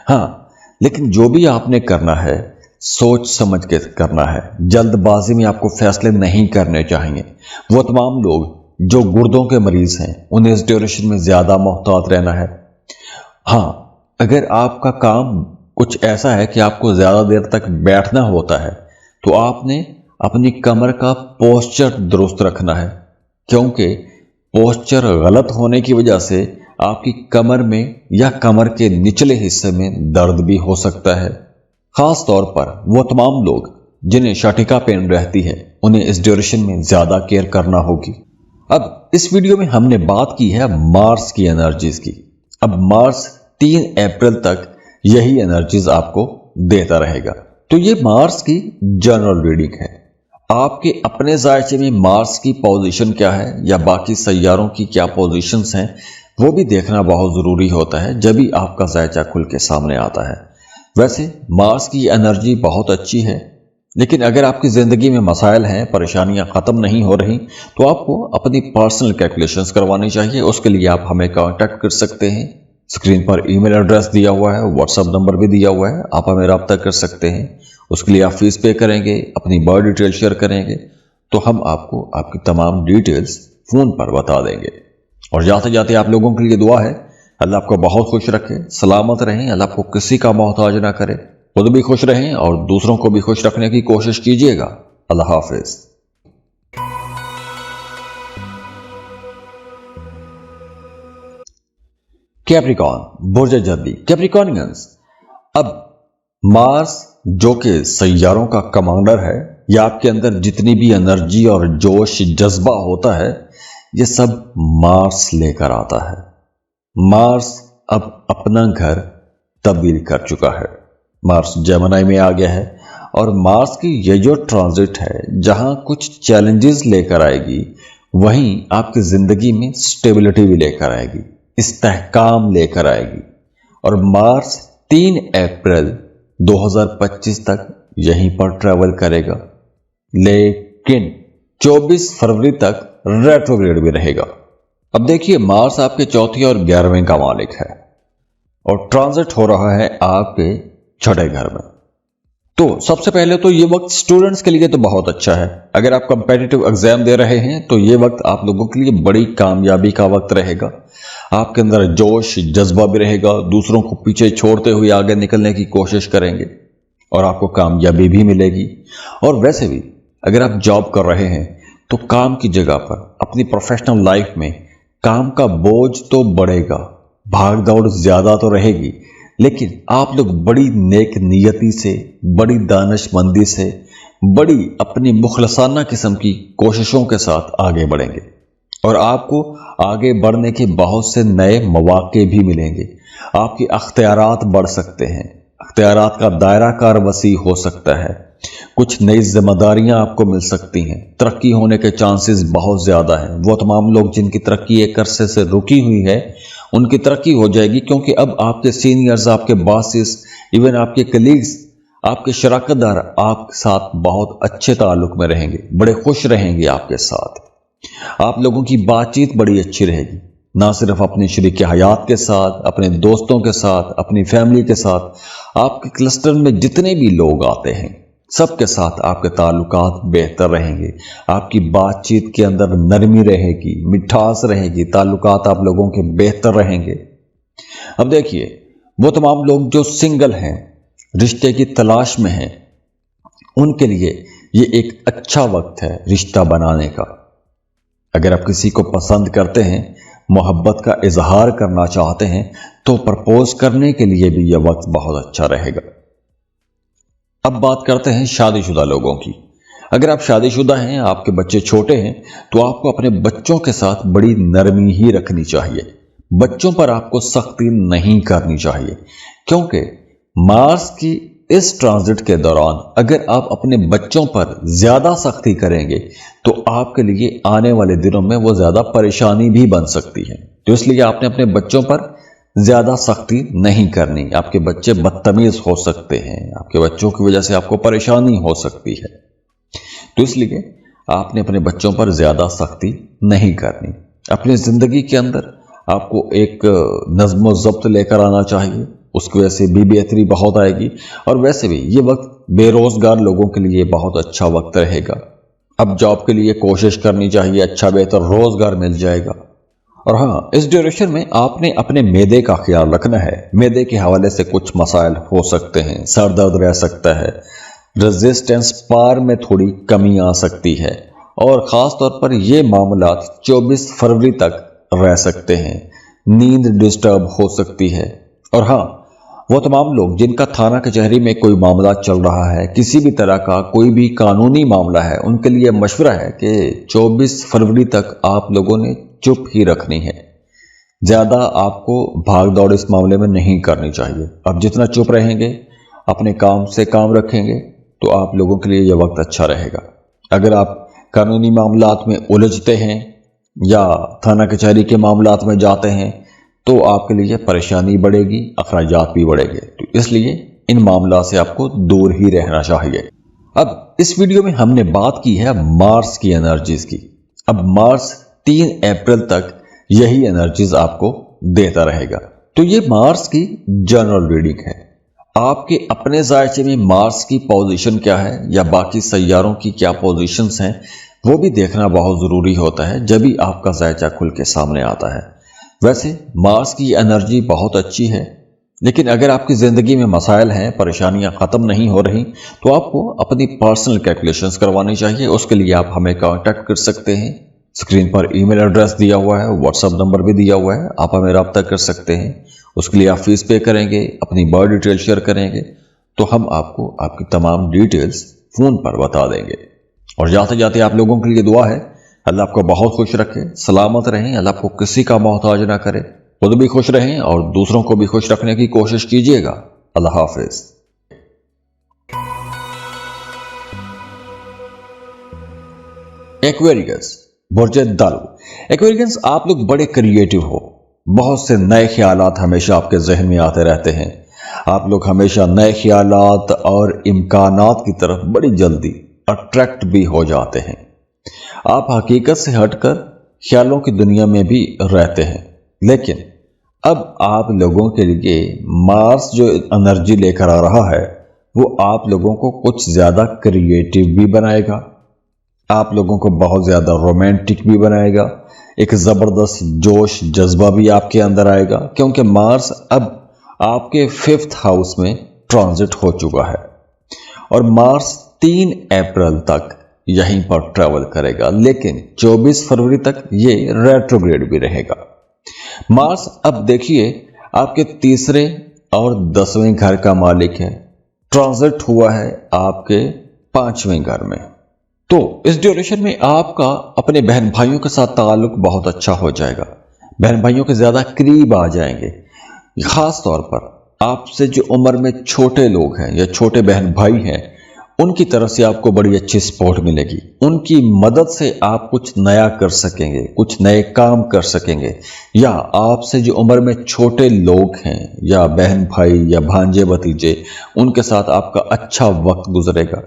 हाँ, लेकिन जो भी आपने करना है सोच समझ के करना है, जल्दबाजी में आपको फैसले नहीं करने चाहिए। वो तमाम लोग जो गुर्दों के मरीज हैं उन्हें इस ड्यूरेशन में ज्यादा मोहतात रहना है। हाँ, अगर आपका काम कुछ ऐसा है कि आपको ज्यादा देर तक बैठना होता है तो आपने अपनी कमर का पोस्चर दुरुस्त रखना है, क्योंकि पोस्चर गलत होने की वजह से आपकी कमर में या कमर के निचले हिस्से में दर्द भी हो सकता है। खास तौर पर वो तमाम लोग जिन्हें शटिका पेन रहती है उन्हें इस ड्यूरेशन में ज्यादा केयर करना होगी। अब इस वीडियो में हमने बात की है मार्स की एनर्जीज की। अब मार्स 3 अप्रैल तक यही एनर्जीज आपको देता रहेगा। तो ये मार्स की जनरल रीडिंग है। आपके अपने जायचे में मार्स की पोजीशन क्या है या बाकी सैयारों की क्या पोजीशंस हैं वो भी देखना बहुत जरूरी होता है, जब भी आपका जायचा खुल के सामने आता है। वैसे मार्स की एनर्जी बहुत अच्छी है, लेकिन अगर आपकी जिंदगी में मसाइल हैं, परेशानियां खत्म नहीं हो रही, तो आपको अपनी पर्सनल कैलकुलेशंस करवानी चाहिए। उसके लिए आप हमें कांटेक्ट कर सकते हैं। स्क्रीन पर ईमेल एड्रेस दिया हुआ है, व्हाट्सएप नंबर भी दिया हुआ है, आप हमें रब्ता कर सकते हैं। उसके लिए आप फीस पे करेंगे, अपनी बर्थ डिटेल शेयर करेंगे तो हम आपको आपकी तमाम डिटेल्स फोन पर बता देंगे। और जाते जाते आप लोगों के लिए दुआ है, अल्लाह आपको बहुत खुश रखे, सलामत रहें, अल्लाह आपको किसी का मोहताज ना करे, खुद भी खुश रहें और दूसरों को भी खुश रखने की कोशिश कीजिएगा। अल्लाह हाफिज। कैप्रिकॉन, बुर्ज जद्दी, कैप्रिकॉनियंस। अब मार्स जो कि सैयारों का कमांडर है, या आपके अंदर जितनी भी एनर्जी और जोश जज्बा होता है ये सब मार्स लेकर आता है। मार्स अब अपना घर तब्दील कर चुका है। मार्स जेमिनी में आ गया है और मार्स की ये जो ट्रांजिट है जहां कुछ चैलेंजेस लेकर आएगी, वहीं आपकी जिंदगी में स्टेबिलिटी भी लेकर आएगी, इस्तेहकाम लेकर आएगी। और मार्स 3 अप्रैल 2025 तक यहीं पर ट्रेवल करेगा, लेकिन 24 फरवरी तक रेट्रोग्रेड भी रहेगा। अब देखिए, मार्स आपके चौथे और 11वें का मालिक है और ट्रांजिट हो रहा है आपके 6ठे घर में। तो सबसे पहले तो ये वक्त स्टूडेंट्स के लिए तो बहुत अच्छा है। अगर आप कंपेटिटिव एग्जाम दे रहे हैं तो ये वक्त आप लोगों के लिए बड़ी कामयाबी का वक्त रहेगा। आपके अंदर जोश जज्बा भी रहेगा, दूसरों को पीछे छोड़ते हुए आगे निकलने की कोशिश करेंगे और आपको कामयाबी भी मिलेगी। और वैसे भी अगर आप जॉब कर रहे हैं तो काम की जगह पर अपनी प्रोफेशनल लाइफ में काम का बोझ तो बढ़ेगा, भाग दौड़ ज्यादा तो रहेगी, लेकिन आप लोग बड़ी नेक नियति से, बड़ी दानिशमंदी से, बड़ी अपनी मुखलसाना किस्म की कोशिशों के साथ आगे बढ़ेंगे और आपको आगे बढ़ने के बहुत से नए मौके भी मिलेंगे। आपके अख्तियारात बढ़ सकते हैं, अख्तियारात का दायरा कार वसी हो सकता है, कुछ नई जिम्मेदारियां आपको मिल सकती हैं, तरक्की होने के चांसेस बहुत ज्यादा हैं। वो तमाम लोग जिनकी तरक्की एक अरसे से रुकी हुई है उनकी तरक्की हो जाएगी, क्योंकि अब आपके सीनियर्स, आपके बॉसेस, इवन आपके कलीग्स, आपके शराकतदार आपके साथ बहुत अच्छे ताल्लुक में रहेंगे, बड़े खुश रहेंगे आपके साथ। आप लोगों की बातचीत बड़ी अच्छी रहेगी, ना सिर्फ अपने शरीक हयात के साथ, अपने दोस्तों के साथ, अपनी फैमिली के साथ, आपके क्लस्टर में जितने भी लोग आते हैं सबके साथ आपके ताल्लुकात बेहतर रहेंगे। आपकी बातचीत के अंदर नरमी रहेगी, मिठास रहेगी, ताल्लुकात आप लोगों के बेहतर रहेंगे। अब देखिए, वो तमाम लोग जो सिंगल हैं, रिश्ते की तलाश में हैं, उनके लिए ये एक अच्छा वक्त है रिश्ता बनाने का। अगर आप किसी को पसंद करते हैं, मोहब्बत का इजहार करना चाहते हैं, तो प्रपोज करने के लिए भी यह वक्त बहुत अच्छा रहेगा। अब बात करते हैं शादीशुदा लोगों की। अगर आप शादीशुदा हैं, आपके बच्चे छोटे हैं, तो आपको अपने बच्चों के साथ बड़ी नरमी ही रखनी चाहिए। बच्चों पर आपको सख्ती नहीं करनी चाहिए, क्योंकि मार्स की इस ट्रांजिट के दौरान अगर आप अपने बच्चों पर ज्यादा सख्ती करेंगे तो आपके लिए आने वाले दिनों में वो ज्यादा परेशानी भी बन सकती है। तो इसलिए आपने अपने बच्चों पर ज्यादा सख्ती नहीं करनी। आपके बच्चे बदतमीज हो सकते हैं, आपके बच्चों की वजह से आपको परेशानी हो सकती है, तो इसलिए आपने अपने बच्चों पर ज्यादा सख्ती नहीं करनी। अपनी जिंदगी के अंदर आपको एक नज़्म ज़ब्त लेकर आना चाहिए, उसकी वजह से भी बेहतरी बहुत आएगी। और वैसे भी ये वक्त बेरोजगार लोगों के लिए बहुत अच्छा वक्त रहेगा। اب जॉब के लिए कोशिश करनी चाहिए, अच्छा बेहतर रोजगार मिल जाएगा। और हाँ, इस ड्यूरेशन में आपने अपने मैदे का ख्याल रखना है। मैदे के हवाले से कुछ मसाइल हो सकते हैं, सर दर्द रह सकता है, रेजिस्टेंस पार में थोड़ी कमी आ सकती है, और ख़ास तौर पर ये मामलात 24 फरवरी तक रह सकते हैं। नींद डिस्टर्ब हो सकती है। और हाँ, वो तमाम लोग जिनका थाना कचहरी में कोई मामला चल रहा है, किसी भी तरह का कोई भी कानूनी मामला है, उनके लिए मशवरा है कि 24 फरवरी तक आप लोगों ने चुप ही रखनी है। ज़्यादा आपको भाग दौड़ इस मामले में नहीं करनी चाहिए। अब जितना चुप रहेंगे, अपने काम से काम रखेंगे, तो आप लोगों के लिए यह वक्त अच्छा रहेगा। अगर आप कानूनी मामलात में उलझते हैं या थाना कचहरी के मामलात में जाते हैं, तो आपके लिए परेशानी बढ़ेगी, अखराजात भी बढ़ेंगे। तो इसलिए इन मामला से आपको दूर ही रहना चाहिए। अब इस वीडियो में हमने बात की है मार्स की एनर्जीज की। अब मार्स 3 अप्रैल तक यही एनर्जीज आपको देता रहेगा। तो ये मार्स की जनरल रीडिंग है। आपके अपने जायचे में मार्स की पोजीशन क्या है या बाकी सैयारों की क्या पोजीशंस हैं, वो भी देखना बहुत ज़रूरी होता है जब भी आपका जायचा खुल के सामने आता है। वैसे मार्स की एनर्जी बहुत अच्छी है, लेकिन अगर आपकी ज़िंदगी में मसाइल हैं, परेशानियां ख़त्म नहीं हो रही, तो आपको अपनी पर्सनल कैलकुलेशंस करवानी चाहिए। उसके लिए आप हमें कांटेक्ट कर सकते हैं। स्क्रीन पर ईमेल एड्रेस दिया हुआ है, व्हाट्सएप नंबर भी दिया हुआ है, आप हमें रब्ता कर सकते हैं। उसके लिए आप फीस पे करेंगे, अपनी बर्थ डिटेल शेयर करेंगे, तो हम आपको आपकी तमाम डिटेल्स फ़ोन पर बता देंगे। और जाते जाते आप लोगों के लिए दुआ है, अल्लाह आपको बहुत खुश रखे, सलामत रहें, अल्लाह आपको किसी का मोहताज ना करे, खुद भी खुश रहें और दूसरों को भी खुश रखने की कोशिश कीजिएगा। अल्लाह हाफिज। एक्वेरियस, बुर्ज दल। एक्वेरियंस, आप लोग बड़े क्रिएटिव हो। बहुत से नए ख्यालात हमेशा आपके जहन में आते रहते हैं। आप लोग हमेशा नए ख्यालात और इम्कानात की तरफ बड़ी जल्दी अट्रैक्ट भी हो जाते हैं। आप हकीकत से हटकर ख्यालों की दुनिया में भी रहते हैं। लेकिन अब आप लोगों के लिए मार्स जो एनर्जी लेकर आ रहा है, वो आप लोगों को कुछ ज़्यादा क्रिएटिव भी बनाएगा, आप लोगों को बहुत ज़्यादा रोमांटिक भी बनाएगा, एक ज़बरदस्त जोश जज्बा भी आपके अंदर आएगा, क्योंकि मार्स अब आपके 5th हाउस में ट्रांजिट हो चुका है। और मार्स 3 अप्रैल तक यहीं पर ट्रैवल करेगा, लेकिन 24 फरवरी तक ये रेट्रोग्रेड भी रहेगा। मार्स अब देखिए आपके 3रे और 10वें घर का मालिक है, ट्रांजिट हुआ है आपके 5वें घर में। तो इस ड्यूरेशन में आपका अपने बहन भाइयों के साथ ताल्लुक बहुत अच्छा हो जाएगा। बहन भाइयों के ज़्यादा करीब आ जाएंगे। ख़ास तौर पर आपसे जो उम्र में छोटे लोग हैं या छोटे बहन भाई हैं, उनकी तरफ से आपको बड़ी अच्छी सपोर्ट मिलेगी। उनकी मदद से आप कुछ नया कर सकेंगे, कुछ नए काम कर सकेंगे। या आपसे जो उम्र में छोटे लोग हैं या बहन भाई या भांजे भतीजे, उनके साथ आपका अच्छा वक्त गुजरेगा।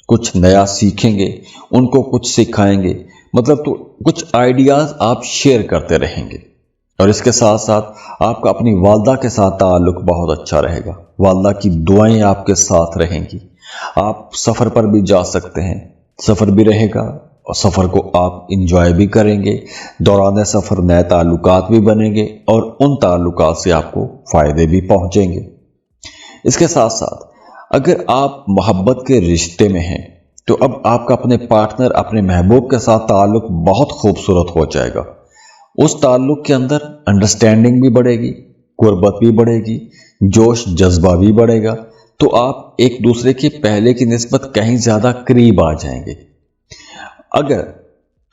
कुछ नया सीखेंगे, उनको कुछ सिखाएंगे, मतलब तो कुछ आइडियाज़ आप शेयर करते रहेंगे। और इसके साथ साथ आपका अपनी वालदा के साथ ताल्लुक बहुत अच्छा रहेगा। वालदा की दुआएं आपके साथ रहेंगी। आप सफ़र पर भी जा सकते हैं, सफ़र भी रहेगा और सफ़र को आप इंजॉय भी करेंगे। दौरान सफ़र नए ताल्लुकात भी बनेंगे और उन ताल्लुकात से आपको फ़ायदे भी पहुंचेंगे। इसके साथ साथ अगर आप मोहब्बत के रिश्ते में हैं, तो अब आपका अपने पार्टनर, अपने महबूब के साथ ताल्लुक बहुत खूबसूरत हो जाएगा। उस ताल्लुक के अंदर अंडरस्टैंडिंग भी बढ़ेगी, कुर्बत भी बढ़ेगी, जोश जज्बा भी बढ़ेगा। तो आप एक दूसरे के पहले की निस्बत कहीं ज़्यादा करीब आ जाएंगे। अगर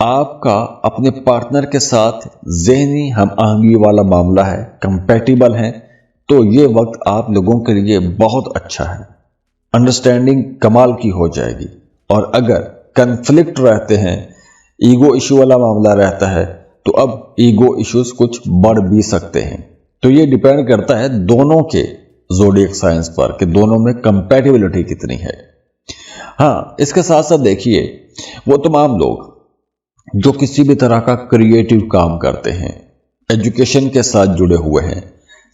आपका अपने पार्टनर के साथ ज़हनी हम आहंगी वाला मामला है, कंपैटिबल है, तो ये वक्त आप लोगों के लिए बहुत अच्छा है। अंडरस्टैंडिंग कमाल की हो जाएगी। और अगर कन्फ्लिक्ट रहते हैं, ईगो इशू वाला मामला रहता है, तो अब ईगो इश्यूज कुछ बढ़ भी सकते हैं। तो ये डिपेंड करता है दोनों के ज़ोडिएक साइंस पर कि दोनों में कंपैटिबिलिटी कितनी है। हाँ, इसके साथ साथ देखिए, वो तमाम लोग जो किसी भी तरह का क्रिएटिव काम करते हैं, एजुकेशन के साथ जुड़े हुए हैं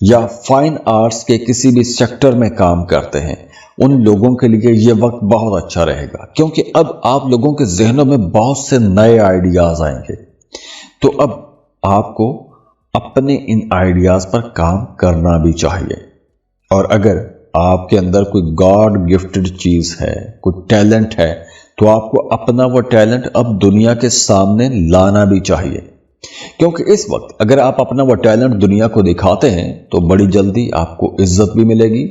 या फाइन आर्ट्स के किसी भी सेक्टर में काम करते हैं, उन लोगों के लिए ये वक्त बहुत अच्छा रहेगा, क्योंकि अब आप लोगों के जहनों में बहुत से नए आइडियाज आएंगे। तो अब आपको अपने इन आइडियाज पर काम करना भी चाहिए। और अगर आपके अंदर कोई गॉड गिफ्टेड चीज है, कोई टैलेंट है, तो आपको अपना वो टैलेंट अब दुनिया के सामने लाना भी चाहिए। क्योंकि इस वक्त अगर आप अपना वो टैलेंट दुनिया को दिखाते हैं तो बड़ी जल्दी आपको इज्जत भी मिलेगी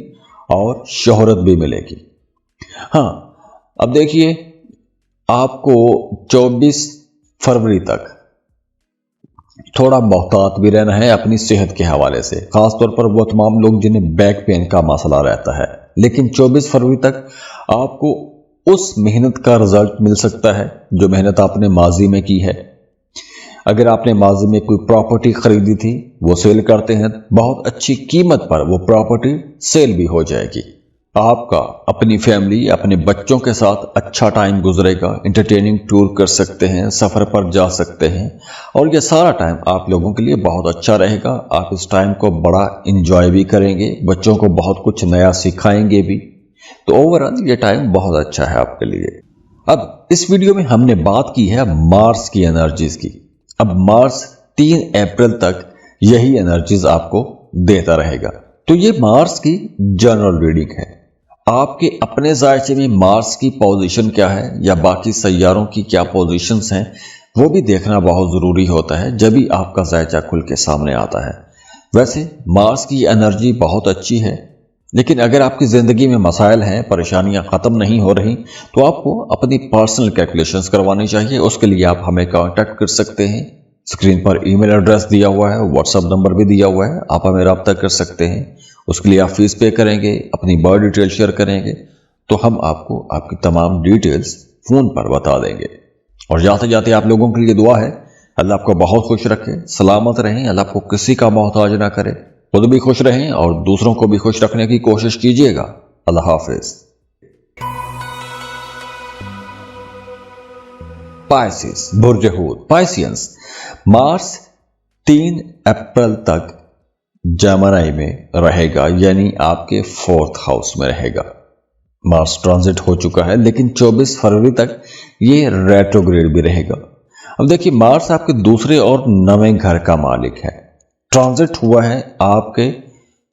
और शोहरत भी मिलेगी। हाँ, अब देखिए, आपको 24 फरवरी तक थोड़ा मोहतात भी रहना है अपनी सेहत के हवाले से, खासतौर पर वो तमाम लोग जिन्हें बैक पेन का मसला रहता है। लेकिन 24 फरवरी तक आपको उस मेहनत का रिजल्ट मिल सकता है जो मेहनत आपने माजी में की है। अगर आपने माजी में कोई प्रॉपर्टी खरीदी थी, वो सेल करते हैं, बहुत अच्छी कीमत पर वो प्रॉपर्टी सेल भी हो जाएगी। आपका अपनी फैमिली, अपने बच्चों के साथ अच्छा टाइम गुजरेगा, एंटरटेनिंग टूर कर सकते हैं, सफ़र पर जा सकते हैं, और ये सारा टाइम आप लोगों के लिए बहुत अच्छा रहेगा। आप इस टाइम को बड़ा इंजॉय भी करेंगे, बच्चों को बहुत कुछ नया सिखाएंगे भी। तो ओवरऑल ये टाइम बहुत अच्छा है आपके लिए। अब इस वीडियो में हमने बात की है मार्स की एनर्जीज की। अब मार्स 3 अप्रैल तक यही एनर्जीज आपको देता रहेगा। तो ये मार्स की जनरल रीडिंग है। आपके अपने जायचे में मार्स की पोजीशन क्या है या बाकी सैयारों की क्या पोजीशंस हैं, वो भी देखना बहुत ज़रूरी होता है जब भी आपका जायचा खुल के सामने आता है। वैसे मार्स की एनर्जी बहुत अच्छी है, लेकिन अगर आपकी ज़िंदगी में मसाइल हैं, परेशानियां ख़त्म नहीं हो रही, तो आपको अपनी पर्सनल कैलकुलेशंस करवानी चाहिए। उसके लिए आप हमें कांटेक्ट कर सकते हैं। स्क्रीन पर ईमेल एड्रेस दिया हुआ है, व्हाट्सएप नंबर भी दिया हुआ है, आप हमें रब्ता कर सकते हैं। उसके लिए आप फीस पे करेंगे, अपनी बर्थ डिटेल शेयर करेंगे, तो हम आपको आपकी तमाम डिटेल्स फ़ोन पर बता देंगे। और जाते जाते आप लोगों के लिए दुआ है, अल्लाह आपको बहुत खुश रखे, सलामत रहें, अल्लाह आपको किसी का मोहताज ना करे, खुद भी खुश रहें और दूसरों को भी खुश रखने की कोशिश कीजिएगा। अल्लाह हाफिज। पाइसिस, बुर्ज हूत, पाइसियंस, मार्स 3 अप्रैल तक जेमिनी में रहेगा, यानी आपके 4th हाउस में रहेगा। मार्स ट्रांजिट हो चुका है, लेकिन 24 फरवरी तक ये रेट्रोग्रेड भी रहेगा। अब देखिए, मार्स आपके दूसरे और 9वें घर का मालिक है। ट्रांजिट हुआ है आपके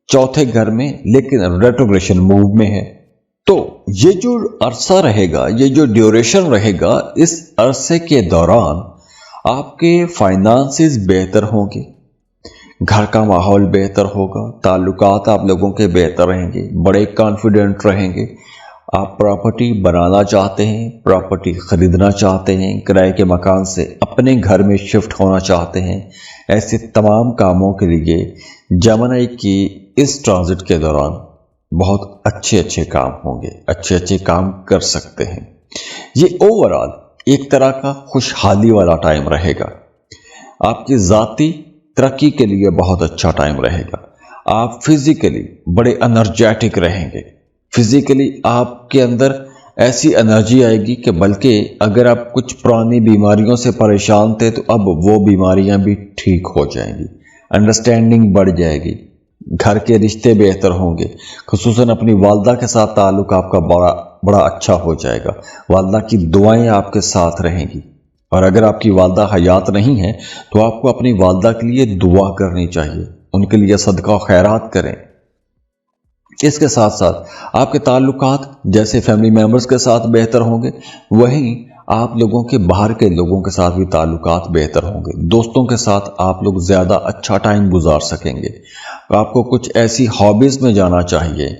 4थे घर में, लेकिन रेट्रोग्रेशन मूव में है। तो ये जो अरसा रहेगा, ये जो ड्यूरेशन रहेगा, इस अरसे के दौरान आपके फाइनेंसेस बेहतर होंगे, घर का माहौल बेहतर होगा, ताल्लुकात आप लोगों के बेहतर रहेंगे, बड़े कॉन्फिडेंट रहेंगे। आप प्रॉपर्टी बनाना चाहते हैं, प्रॉपर्टी खरीदना चाहते हैं, किराए के मकान से अपने घर में शिफ्ट होना चाहते हैं, ऐसे तमाम कामों के लिए जेमिनी की इस ट्रांजिट के दौरान बहुत अच्छे अच्छे काम होंगे, अच्छे अच्छे काम कर सकते हैं। ये ओवरऑल एक तरह का खुशहाली वाला टाइम रहेगा। आपकी ज़ाती तरक्की के लिए बहुत अच्छा टाइम रहेगा। आप फिजिकली बड़े एनर्जेटिक रहेंगे। फिजिकली आपके अंदर ऐसी एनर्जी आएगी कि बल्कि अगर आप कुछ पुरानी बीमारियों से परेशान थे, तो अब वो बीमारियां भी ठीक हो जाएंगी, अंडरस्टैंडिंग बढ़ जाएगी, घर के रिश्ते बेहतर होंगे, खुसूसन अपनी वालदा के साथ ताल्लुक आपका बड़ा अच्छा हो जाएगा। वालदा की दुआएं आपके साथ रहेंगी, और अगर आपकी वालदा हयात नहीं है तो आपको अपनी वालदा के लिए दुआ करनी चाहिए, उनके लिए सदका खैरात करें। इसके साथ साथ आपके ताल्लुकात जैसे फैमिली मेंबर्स के साथ बेहतर होंगे, वहीं आप लोगों के बाहर के लोगों के साथ भी ताल्लुकात बेहतर होंगे। दोस्तों के साथ आप लोग ज़्यादा अच्छा टाइम गुजार सकेंगे। आपको कुछ ऐसी हॉबीज़ में जाना चाहिए,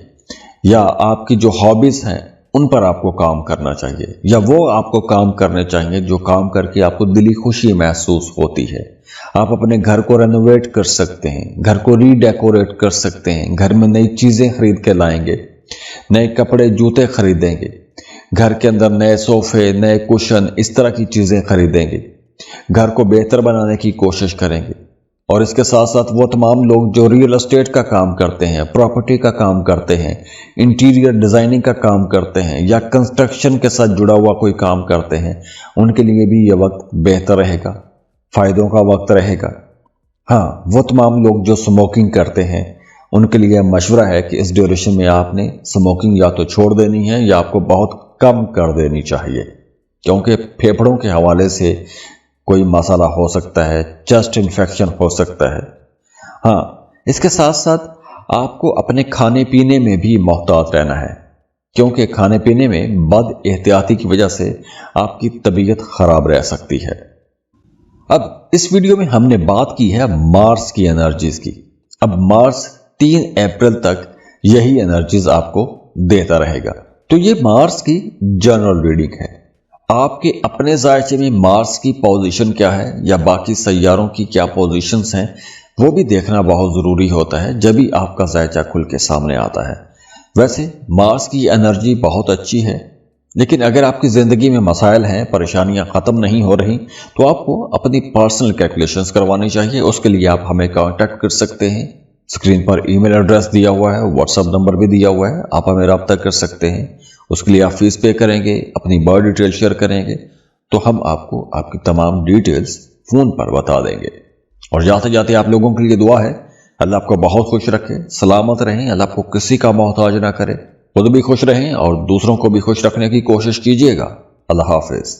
या आपकी जो हॉबीज़ हैं उन पर आपको काम करना चाहिए, या वो आपको काम करने चाहिए जो काम करके आपको दिली खुशी महसूस होती है। आप अपने घर को रेनोवेट कर सकते हैं, घर को रीडेकोरेट कर सकते हैं, घर में नई चीज़ें खरीद के लाएंगे, नए कपड़े जूते खरीदेंगे, घर के अंदर नए सोफे, नए कुशन, इस तरह की चीज़ें खरीदेंगे, घर को बेहतर बनाने की कोशिश करेंगे। और इसके साथ साथ वो तमाम लोग जो रियल एस्टेट का काम करते हैं, प्रॉपर्टी का काम करते हैं, इंटीरियर डिज़ाइनिंग का काम करते हैं, या कंस्ट्रक्शन के साथ जुड़ा हुआ कोई काम करते हैं, उनके लिए भी ये वक्त बेहतर रहेगा, फ़ायदों का वक्त रहेगा। हाँ, वो तमाम लोग जो स्मोकिंग करते हैं उनके लिए मशवरा है कि इस ड्यूरेशन में आपने स्मोकिंग या तो छोड़ देनी है या आपको बहुत कम कर देनी चाहिए, क्योंकि फेफड़ों के हवाले से कोई मसाला हो सकता है, चेस्ट इन्फेक्शन हो सकता है। हाँ, इसके साथ साथ आपको अपने खाने पीने में भी मोहतात रहना है, क्योंकि खाने पीने में बद एहतियाती की वजह से आपकी तबीयत खराब रह सकती है। अब इस वीडियो में हमने बात की है मार्स की एनर्जीज की। अब मार्स 3 अप्रैल तक यही एनर्जीज आपको देता रहेगा। तो ये मार्स की जनरल रीडिंग है। आपके अपने जायचे में मार्स की पोजीशन क्या है या बाकी सैयारों की क्या पोजीशंस हैं, वो भी देखना बहुत ज़रूरी होता है जब भी आपका जायचा खुल के सामने आता है। वैसे मार्स की एनर्जी बहुत अच्छी है, लेकिन अगर आपकी ज़िंदगी में मसाइल हैं, परेशानियां ख़त्म नहीं हो रही, तो आपको अपनी पर्सनल कैलकुलेशंस करवानी चाहिए। उसके लिए आप हमें कांटेक्ट कर सकते हैं। स्क्रीन पर ईमेल एड्रेस दिया हुआ है, व्हाट्सएप नंबर भी दिया हुआ है, आप हमें रब्ता कर सकते हैं। उसके लिए आप फीस पे करेंगे, अपनी बर्थ डिटेल शेयर करेंगे, तो हम आपको आपकी तमाम डिटेल्स फ़ोन पर बता देंगे। और जाते जाते आप लोगों के लिए दुआ है, अल्लाह आपको बहुत खुश रखे, सलामत रहें, अल्लाह आपको किसी का मोहताज ना करे, खुद भी खुश रहें और दूसरों को भी खुश रखने की कोशिश कीजिएगा। अल्लाह हाफिज।